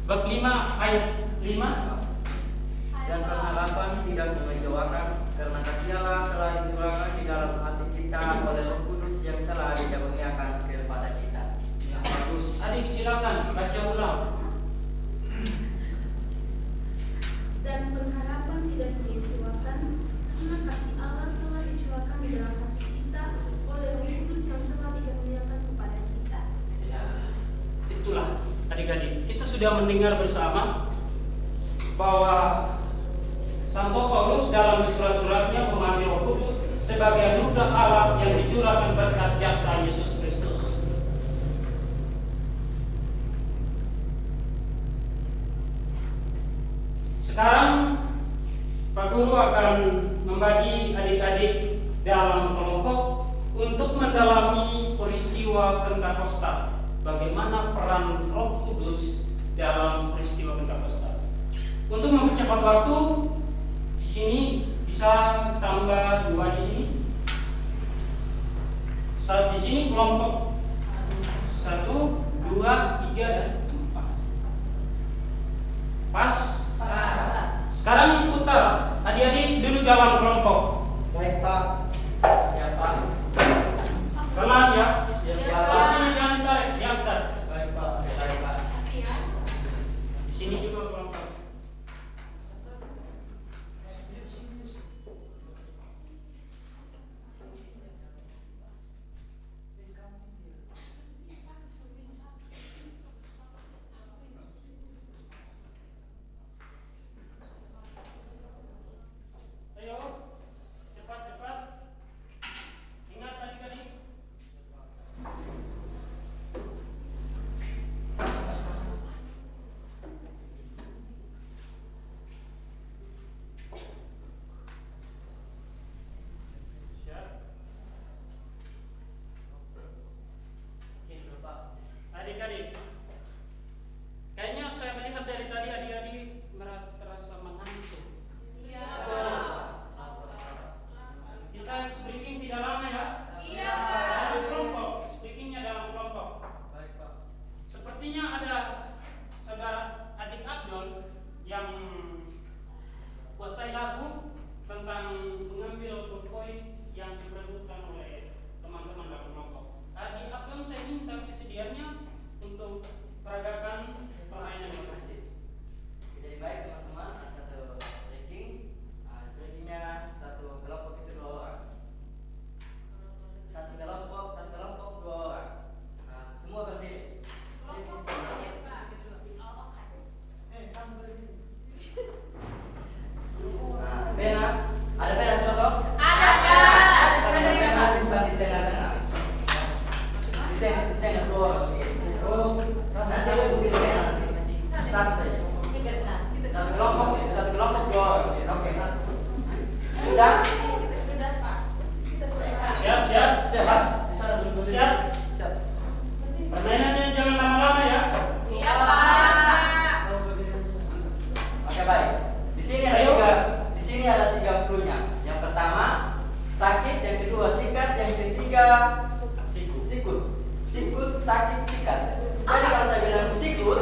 bab 5 ayat 5. Dan pengharapan tidak mengecewakan, karena kasih Allah telah dicurahkan di dalam hati kita oleh Roh Kudus yang telah dikaruniakan kepada kita. Ya bagus. Adik silakan baca ulang. Dan pengharapan tidak mengecewakan, karena kasih Allah telah dicurahkan di dalam hati kita oleh Roh Kudus yang telah dikaruniakan kepada kita. Ya, itulah adik-adik. Kita sudah mendengar bersama bahwa Santo Paulus dalam surat-suratnya memahami Roh Kudus sebagai anugerah Allah yang dicurahkan berkat jasa Yesus Kristus. Sekarang Pak Guru akan membagi adik-adik dalam kelompok untuk mendalami peristiwa Pentakosta. Bagaimana peran Roh Kudus dalam peristiwa Pentakosta? Untuk mempercepat waktu, di sini bisa tambah 2 di sini. Saat di sini kelompok 1, 2, 3 dan 4. Pas? Sekarang putar. Adik-adik duduk dalam kelompok. Baik Pak. Siapa? Pelan ya. Siapa? Di sini jangan tarik, diangkat. Baik Pak. Baik Pak. Di sini juga kelompok. mengambil poin yang diperebutkan oleh teman-teman dalam kelompok. Di Abdon saya minta kesediaannya untuk peragakan permainan yang masih. Jadi baik teman-teman, ada satu ranking. Sebaiknya satu kelompok itu 2 orang. Satu kelompok 2 orang. Semua berdiri. Pena, ada pena semua toh? Ada. Pena simpan di tengah-tengah. Di tengah 2 orang. Nanti aku butuh pena nanti. Satu saja. Satu kelompok 2 orang. Oke. Sudah? Siap. Permainannya jangan lama-lama ya. Iya, Pak. Oke, baik. Di sini ada 3 clue-nya. Yang pertama sakit, yang kedua sikat, yang ketiga sikut, sakit, sikat. Jadi kalau saya bilang sikut,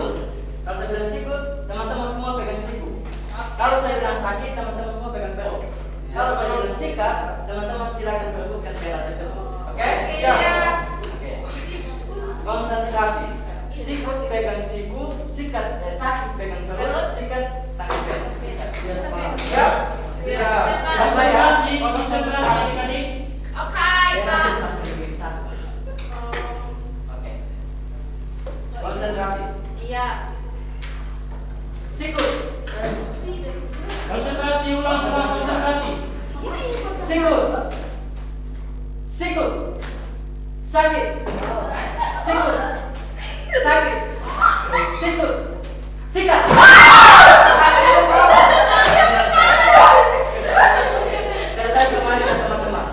teman-teman semua pegang sikut. Kalau saya bilang sakit, teman-teman semua pegang pelok. Kalau saya bilang sikat, teman-teman silakan perebutkan pena tersebut. Oke? Siap. Oke. Konsentrasi. Sikut pegang sikut, sakit pegang pelok, sikat tangan pelok. Siap. Konsentrasi Oke, Pak. Oke. Konsentrasi. Iya. Sikut. Konsentrasi, ulang konsentrasi. Sikut. Sakit. Sikut. Sakit. Sikut. Sikat. Saya kembali teman-teman.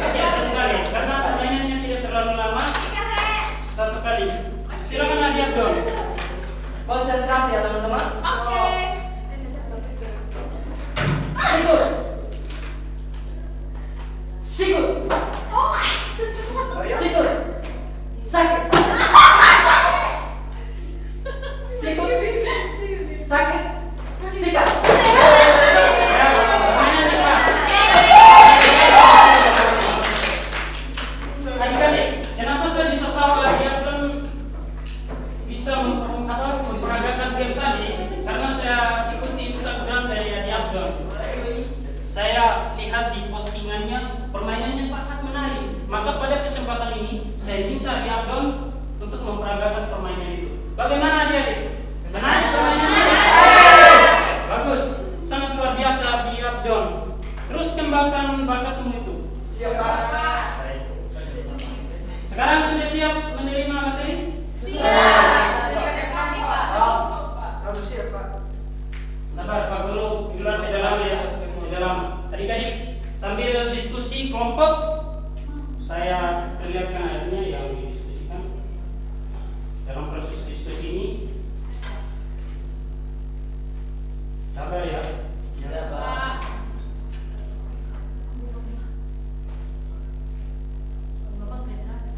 Biasa sekali, karena permainannya tidak terlalu lama. Satu kali. Silakan hadiah dong. Konsentrasi ya teman-teman. Oke. Sikut. Sakit. Sikut. Sakit. Sikat. Adik-adik, kenapa saya bisa tahu hadiah dan bisa memperagakan game tadi? Karena saya ikuti Instagram dari Adi Abdon. Saya lihat di postingannya permainannya sangat menarik. Maka pada kesempatan ini saya minta Adi Abdon untuk memperagakan permainan itu. Bagaimana adik-adik? Menarik permainannya? Bagus, sangat luar biasa Adi Abdon. Terus kembangkan bakatmu itu. Sekarang sudah siap menerima materi? Sabar Pak Guru, duluan tidak lama ya. Tidak lama. Adik-adik sambil diskusi kelompok, saya perlihatkan akhirnya yang didiskusikan. Dalam proses diskusi ini, sabar ya. Ya, Pak.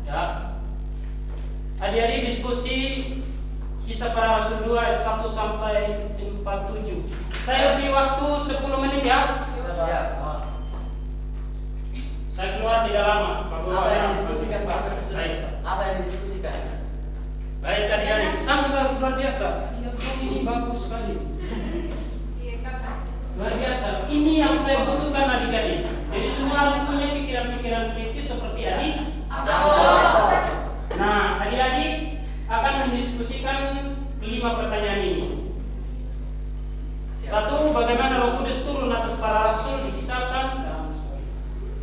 Ya. Adik-adik diskusi Kisah Para Rasul 2 ayat 1 sampai 47. Saya beri waktu 10 menit ya. Ya. Saya keluar tidak lama. Pak Guru, Apa yang didiskusikan, Pak? Baik. Apa yang didiskusikan? Baik adik-adik, sangat luar biasa. Ini bagus sekali. Luar biasa. Ini yang saya butuhkan adik-adik. Jadi semua harus punya pikiran-pikiran kritis seperti adik. Nah, adik-adik akan mendiskusikan 5 pertanyaan ini. 1. Bagaimana Roh Kudus turun atas para rasul dikisahkan dalam story.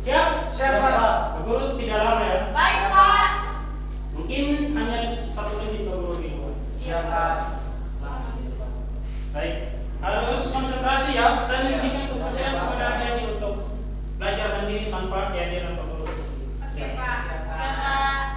Siap? Siap, Pak. Pak Guru tidak lama ya. Baik, Pak. Mungkin hanya 1 menit Pak Guru di luar. Siap, Pak. Baik. Harus konsentrasi ya. Saya memberikan kepercayaan kepada adik-adik untuk belajar mandiri tanpa kehadiran Pak Guru. Oke, Pak. Siap, Pak.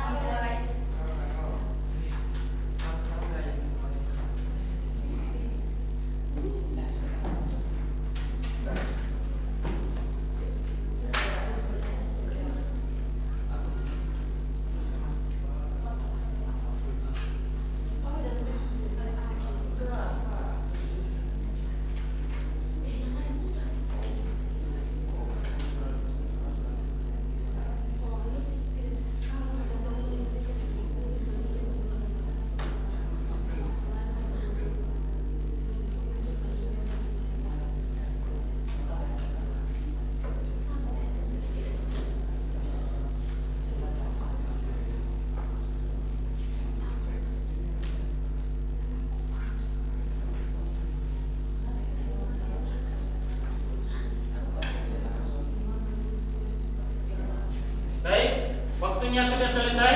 Waktunya sudah selesai.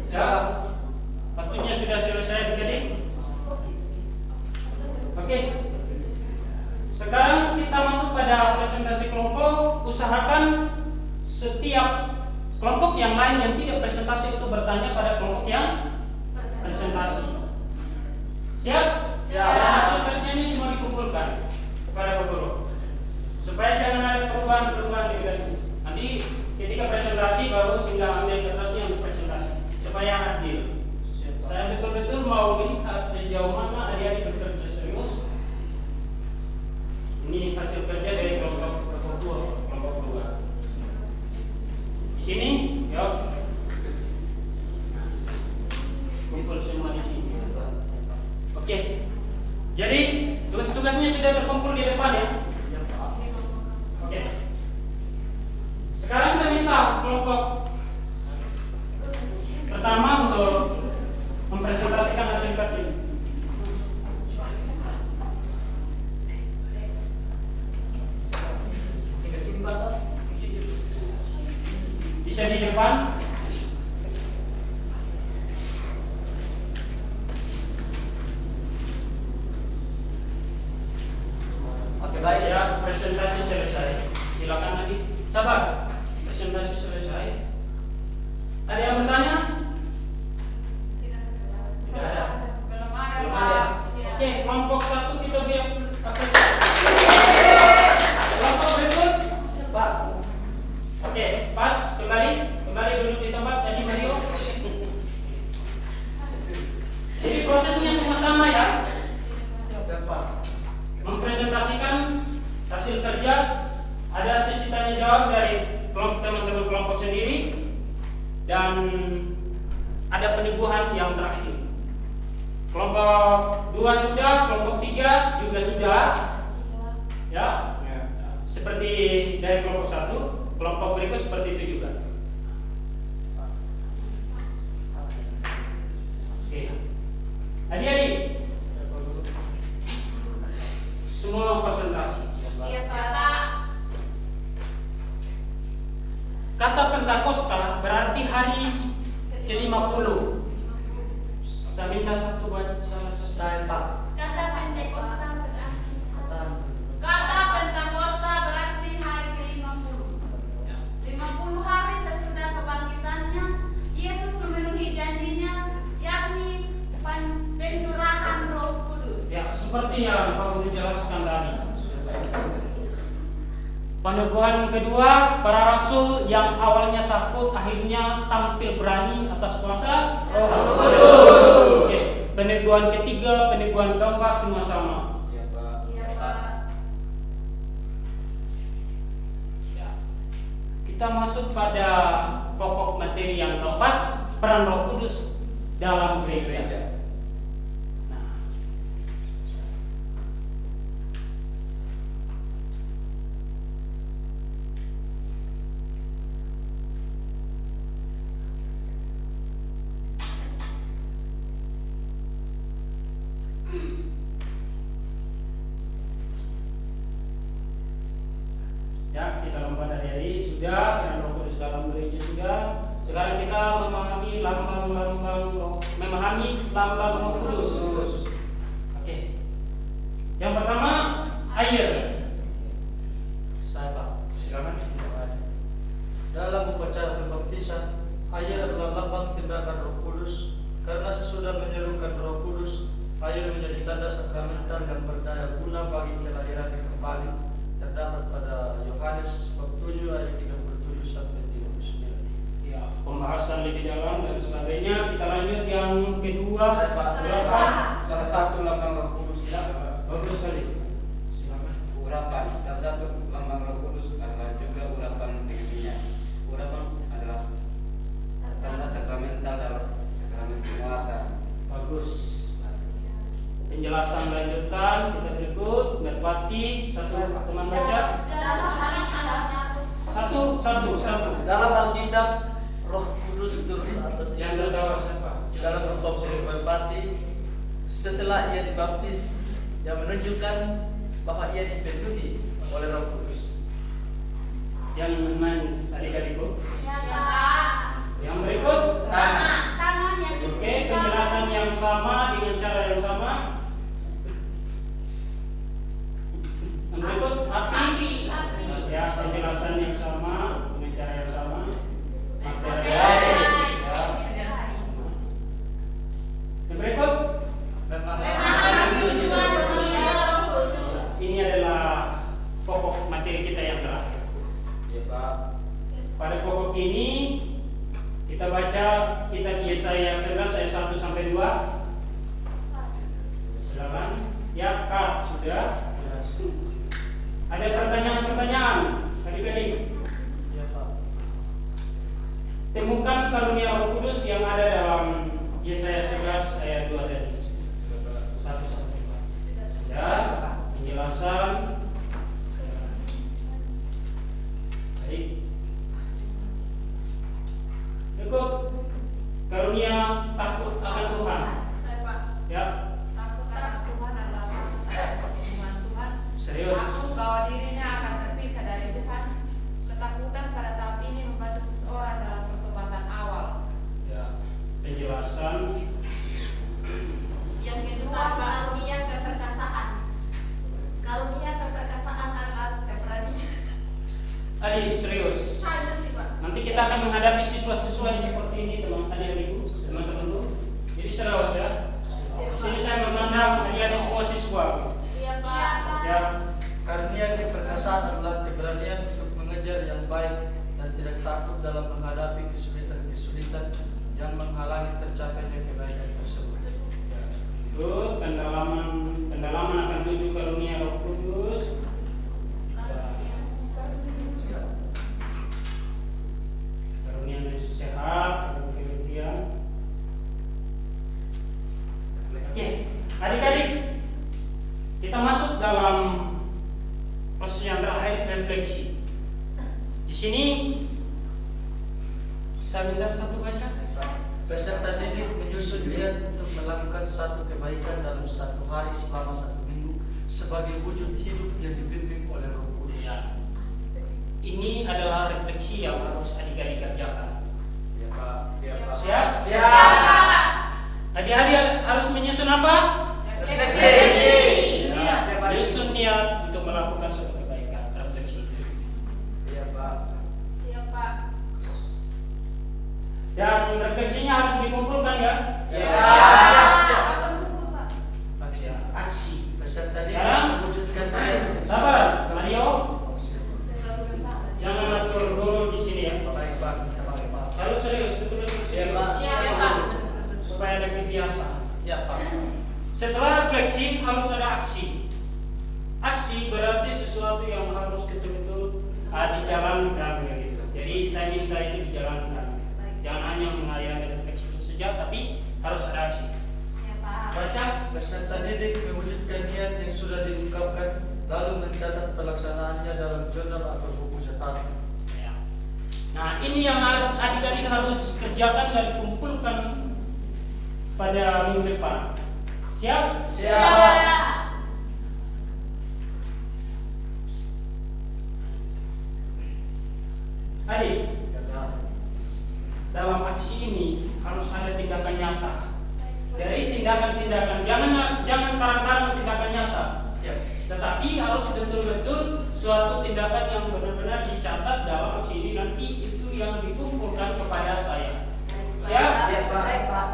Ya, waktunya sudah selesai adik-adik. Oke. Sekarang kita masuk pada presentasi kelompok. Usahakan setiap kelompok yang lain yang tidak presentasi itu bertanya pada kelompok yang presentasi. Siap? Siap. Hasil kerjanya semua dikumpulkan kepada Pak Guru, supaya jangan ada perubahan-perubahan di garis. Nanti ketika presentasi baru singgah ambil kertasnya untuk presentasi supaya adil. Saya betul-betul mau lihat sejauh mana adik-adik bekerja serius. Ini hasil kerja dari kelompok 2. Di sini, yuk. Kumpul semua di sini. Oke. Jadi tugas-tugasnya sudah berkumpul di depan ya. Oke. Sekarang saya minta kelompok pertama untuk mempresentasikan hasil kerja. Bisa di depan. Oke, baik ya, presentasi selesai. Silakan lagi. Sabar. Presentasi selesai. Ada yang bertanya? Tidak ada. Belum ada. Oke, kelompok 1 kita beri apresiasi. Kelompok berikut. Pak. Oke, pas. Kembali duduk di tempat tadi Mario. Jadi prosesnya semua sama ya. Mempresentasikan hasil kerja, ada sesi tanya jawab dari kelompok teman-teman kelompok sendiri, dan ada penyuluhan yang terakhir. Kelompok 2 sudah, kelompok 3 juga sudah. Ya. Seperti dari kelompok 1, kelompok berikut seperti itu juga. Oke. Adik-adik, semua presentasi. Iya, Pak. Kata Pentakosta berarti hari ke-50. Saya minta satu buat saya, Pak. Kata Pentakosta berarti hari ke-50. 50 hari sesudah kebangkitannya, Yesus memenuhi janjinya, yakni pencurahan Roh Kudus. Ya, seperti yang Pak Guru jelaskan tadi. Peneguhan kedua, para rasul yang awalnya takut akhirnya tampil berani atas kuasa Roh Kudus. Oke. Peneguhan ketiga, peneguhan keempat semua sama. Iya, Pak. Iya, Pak. Ya. Kita masuk pada pokok materi yang keempat, peran Roh Kudus dalam gereja. Ya, kita lompat dari sudah, dan Roh Kudus dalam gereja sudah. Sekarang kita memahami lambang Roh Kudus. Oke. Yang pertama, air. Saya, Pak. Silakan. Dalam upacara pembaptisan, air adalah lambang tindakan Roh Kudus. Karena sesudah menyerukan Roh Kudus, air menjadi tanda sakramental yang berdaya guna bagi kelahiran kembali. Terdapat pada Yohanes bab 7 ayat 37 sampai 39. Ya, pembahasan lebih dalam dan sebagainya. Kita lanjut yang kedua. Silakan. Salah satu lambang Roh Kudus Bagus sekali. Silakan. urapan. Salah satu lambang Roh Kudus adalah juga urapan dengan minyak. Urapan adalah tanda sakramental dalam sakramen penguatan. Bagus. Penjelasan lanjutan kita berikut. Merpati, satu teman baca. Satu. Dalam Alkitab, Roh Kudus turun atas Yang Yesus tertawa siapa? dalam baptisan Merpati setelah ia dibaptis, yang menunjukkan bahwa ia dipenuhi oleh Roh Kudus. Yang menemani adik-adikku. Ya, Pak. Yang berikut. Tangan yang Oke, penjelasan yang sama dengan cara yang sama. Yang berikut api. Ya, penjelasan yang sama dengan cara yang sama. Materi. Ya. Yang berikut. Ini adalah pokok materi kita yang terakhir. Ya Pak. Pada pokok ini kita baca kitab Yesaya 11 ayat 1 sampai 2. Silakan. Ya, Kak, sudah. Ada pertanyaan-pertanyaan adik-adik? Ya Pak. Temukan karunia Roh Kudus yang ada dalam Yesaya 11 ayat 2 dan 1 sampai 2. Ya, penjelasan. Baik. Berikut karunia takut akan Tuhan. Ya, Takut akan Tuhan adalah takut akan perhubungan Tuhan. serius. Takut bahwa dirinya akan terpisah dari Tuhan. Ketakutan pada tahap ini membantu seseorang dalam pertobatan awal. Ya, penjelasan. Yang kedua, karunia keperkasaan. Karunia keperkasaan adalah keberanian. Adik, serius. Nanti kita akan menghadapi siswa-siswa yang seperti ini, teman-temanku. Jadi serius ya. Di sini saya memandang adik-adik semua siswa. Iya, Pak. Ya, Karunia keperkasaan adalah keberanian untuk mengejar yang baik dan tidak takut dalam menghadapi kesulitan-kesulitan yang menghalangi tercapainya kebaikan tersebut. itu pendalaman akan 7 karunia Roh Kudus. Karunia yang sehat, kemudian. Oke, adik-adik, kita masuk dalam proses yang terakhir, refleksi. Di sini saya minta satu baca. Peserta didik menyusun niat untuk melakukan satu kebaikan dalam satu hari selama 1 minggu sebagai wujud hidup yang dibimbing oleh Roh Kudus. Ini adalah refleksi yang harus adik-adik kerjakan. Ya Pak. Ya Pak. Siap? Adik-adik harus menyusun apa? Refleksi. Ya, menyusun niat untuk melakukan suatu kebaikan. Refleksi. Ya Pak. Siap, Pak. Dan refleksinya harus dikumpulkan ya. Apa itu, Pak? Aksi. Aksi. Peserta didik Sekarang, mewujudkan niat. sabar, Mario. Jangan atur dulu di sini ya. Baik Pak. Baik Pak. Harus serius, betul-betul serius. Ya, Pak. Supaya lebih biasa. Ya Pak. Setelah refleksi harus ada aksi. Aksi berarti sesuatu yang harus betul-betul dijalankan gitu. Jadi saya minta itu dijalankan. Jangan hanya menghayal refleksi itu saja, tapi harus ada aksi. Ya, Pak. Baca. Peserta didik mewujudkan niat yang sudah diungkapkan lalu mencatat pelaksanaannya dalam jurnal atau buku catatan. Ya. Nah, ini yang adik-adik harus kerjakan dan kumpulkan pada minggu depan. Siap? Adik, dalam aksi ini harus ada tindakan nyata. Dari tindakan-tindakan, jangan karang-karang tindakan nyata. Tetapi harus betul-betul suatu tindakan yang benar-benar dicatat dalam aksi ini, nanti itu yang dikumpulkan kepada saya. Siap? Baik, Pak.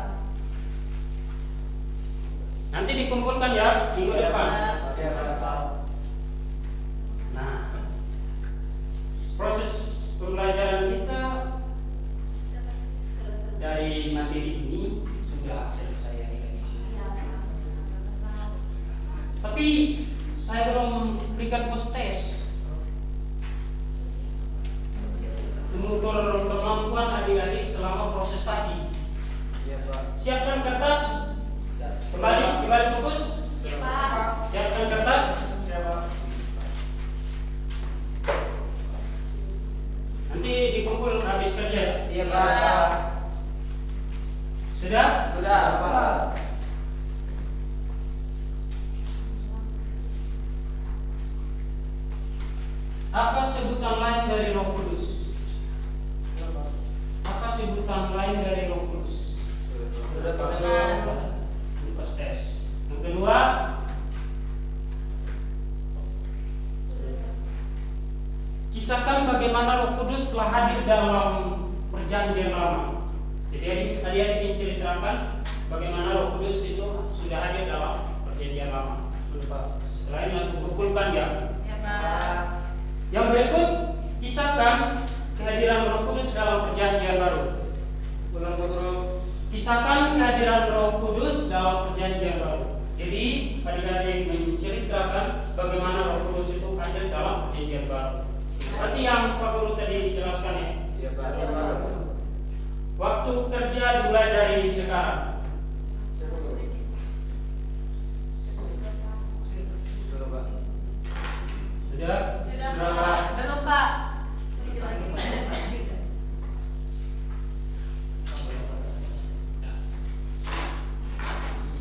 Nanti dikumpulkan ya minggu depan. Nah, proses pembelajaran kita dari materi ini sudah selesai. Tapi saya belum berikan post test mengukur kemampuan adik-adik selama proses tadi. Siapkan kertas. Kembali fokus. Siapkan kertas. Nanti dikumpul habis kerja. Iya Pak. Sudah? Sudah Pak. Apa sebutan lain dari Roh Kudus? Apa sebutan lain dari Roh Kudus? Hypostes. Yang kedua, kisahkan bagaimana Roh Kudus telah hadir dalam Perjanjian Lama. Jadi adik-adik menceritakan bagaimana Roh Kudus itu sudah hadir dalam Perjanjian Lama. Setelah ini langsung kumpulkan ya. Ya, Pak. Yang berikut, kisahkan kehadiran Roh Kudus dalam Perjanjian Baru. Kisahkan kehadiran Roh Kudus dalam Perjanjian Baru. Jadi adik-adik menceritakan bagaimana Roh Kudus itu hadir dalam Perjanjian Baru. Seperti yang Pak Guru tadi jelaskan ya. Iya, Pak. Waktu kerja dimulai dari sekarang. Sudah? Sudah, Pak. Belum, Pak.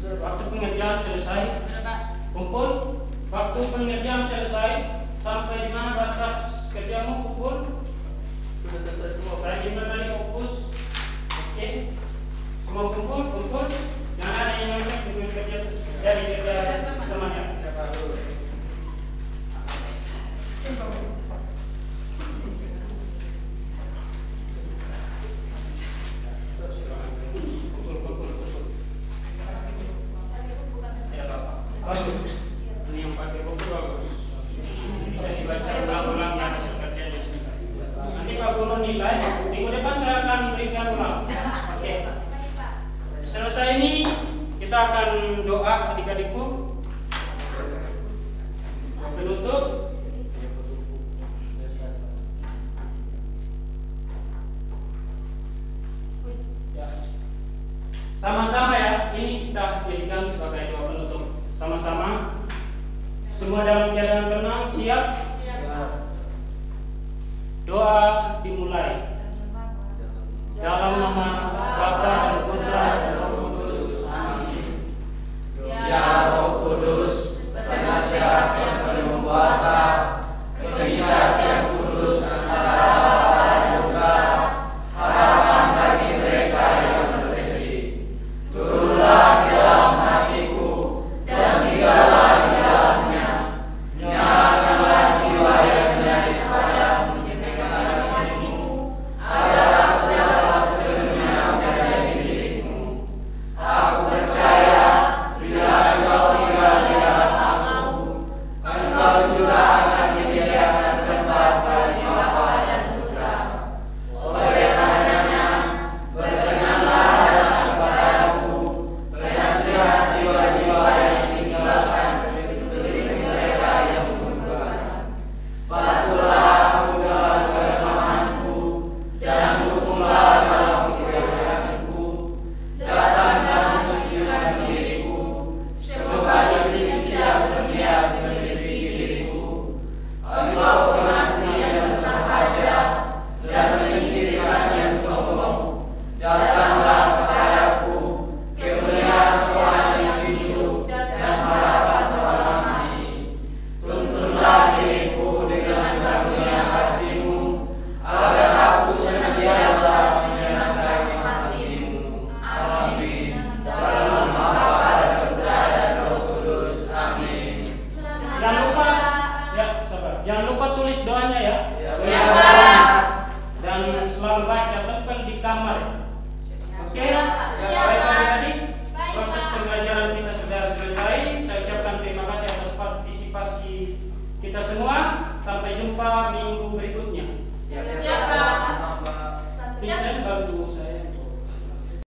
Waktu pengerjaan selesai. Sudah, Pak. Kumpul. Waktu pengerjaan selesai. Sampai di mana batas kerjamu kumpul? Sudah selesai semua. Saya juga tadi fokus. Oke. Semua kumpul. Jangan ada yang lain dengan kerja dari kerja temannya. Bagus. Ini yang pakai buku bagus. Bisa dibaca ulang-ulang ya hasil kerjanya sebentar. Nanti Pak Guru nilai. Minggu depan saya akan berikan ulang. Oke. Selesai ini kita akan doa adik-adikku. Penutup. Ya. Sama-sama ya. Ini kita jadikan sebagai doa penutup. Sama-sama. Semua dalam keadaan tenang, siap? Doa dimulai. Dalam nama Bapa dan Putra dan Roh Kudus. Amin. Ya Roh Kudus, penasihat yang penuh kuasa, pengingat yang kudus antara Bapa dan Putra, harapan bagi mereka yang bersedih. Turunlah di dalam hatiku dan tinggallah di dalamnya. Nyalakanlah jiwa yang menjadi padamu dengan kasih-Mu, agar aku dapat sepenuhnya menjadi dirimu. Aku percaya bila Engkau tinggal di dalam aku, Engkau juga akan menyediakan tempat bagi Bapa dan Putra. Oleh karenanya, berkenanlah datang kepadaku, penasihat jiwa-jiwa yang ditinggalkan dari mereka yang membutuhkan. Bantulah aku dalam kelemahanku, dan dukunglah dalam kegairahanku. Datanglah sucikan diriku, semoga iblis tidak berniat meneliti diriku. Engkau pengasih yang bersahaja dan menyingkirkan yang sombong. Datanglah kepadaku, kemuliaan Tuhan yang hidup dan harapan orang mati. Tuntunlah diriku dengan karunia kasih-Mu, agar aku senantiasa menyenangkan hati-Mu. Amin. Dalam nama Bapa dan Putra dan Roh Kudus. Amin. Jangan lupa, ya sabar. Jangan lupa tulis doanya ya. Ya, Dan selalu baca tempel di kamar. Oke? Ya, Baik Pak. adik-adik, Baik, proses Pak. pembelajaran kita sudah selesai. Saya ucapkan terima kasih atas partisipasi kita semua. Sampai jumpa minggu berikutnya.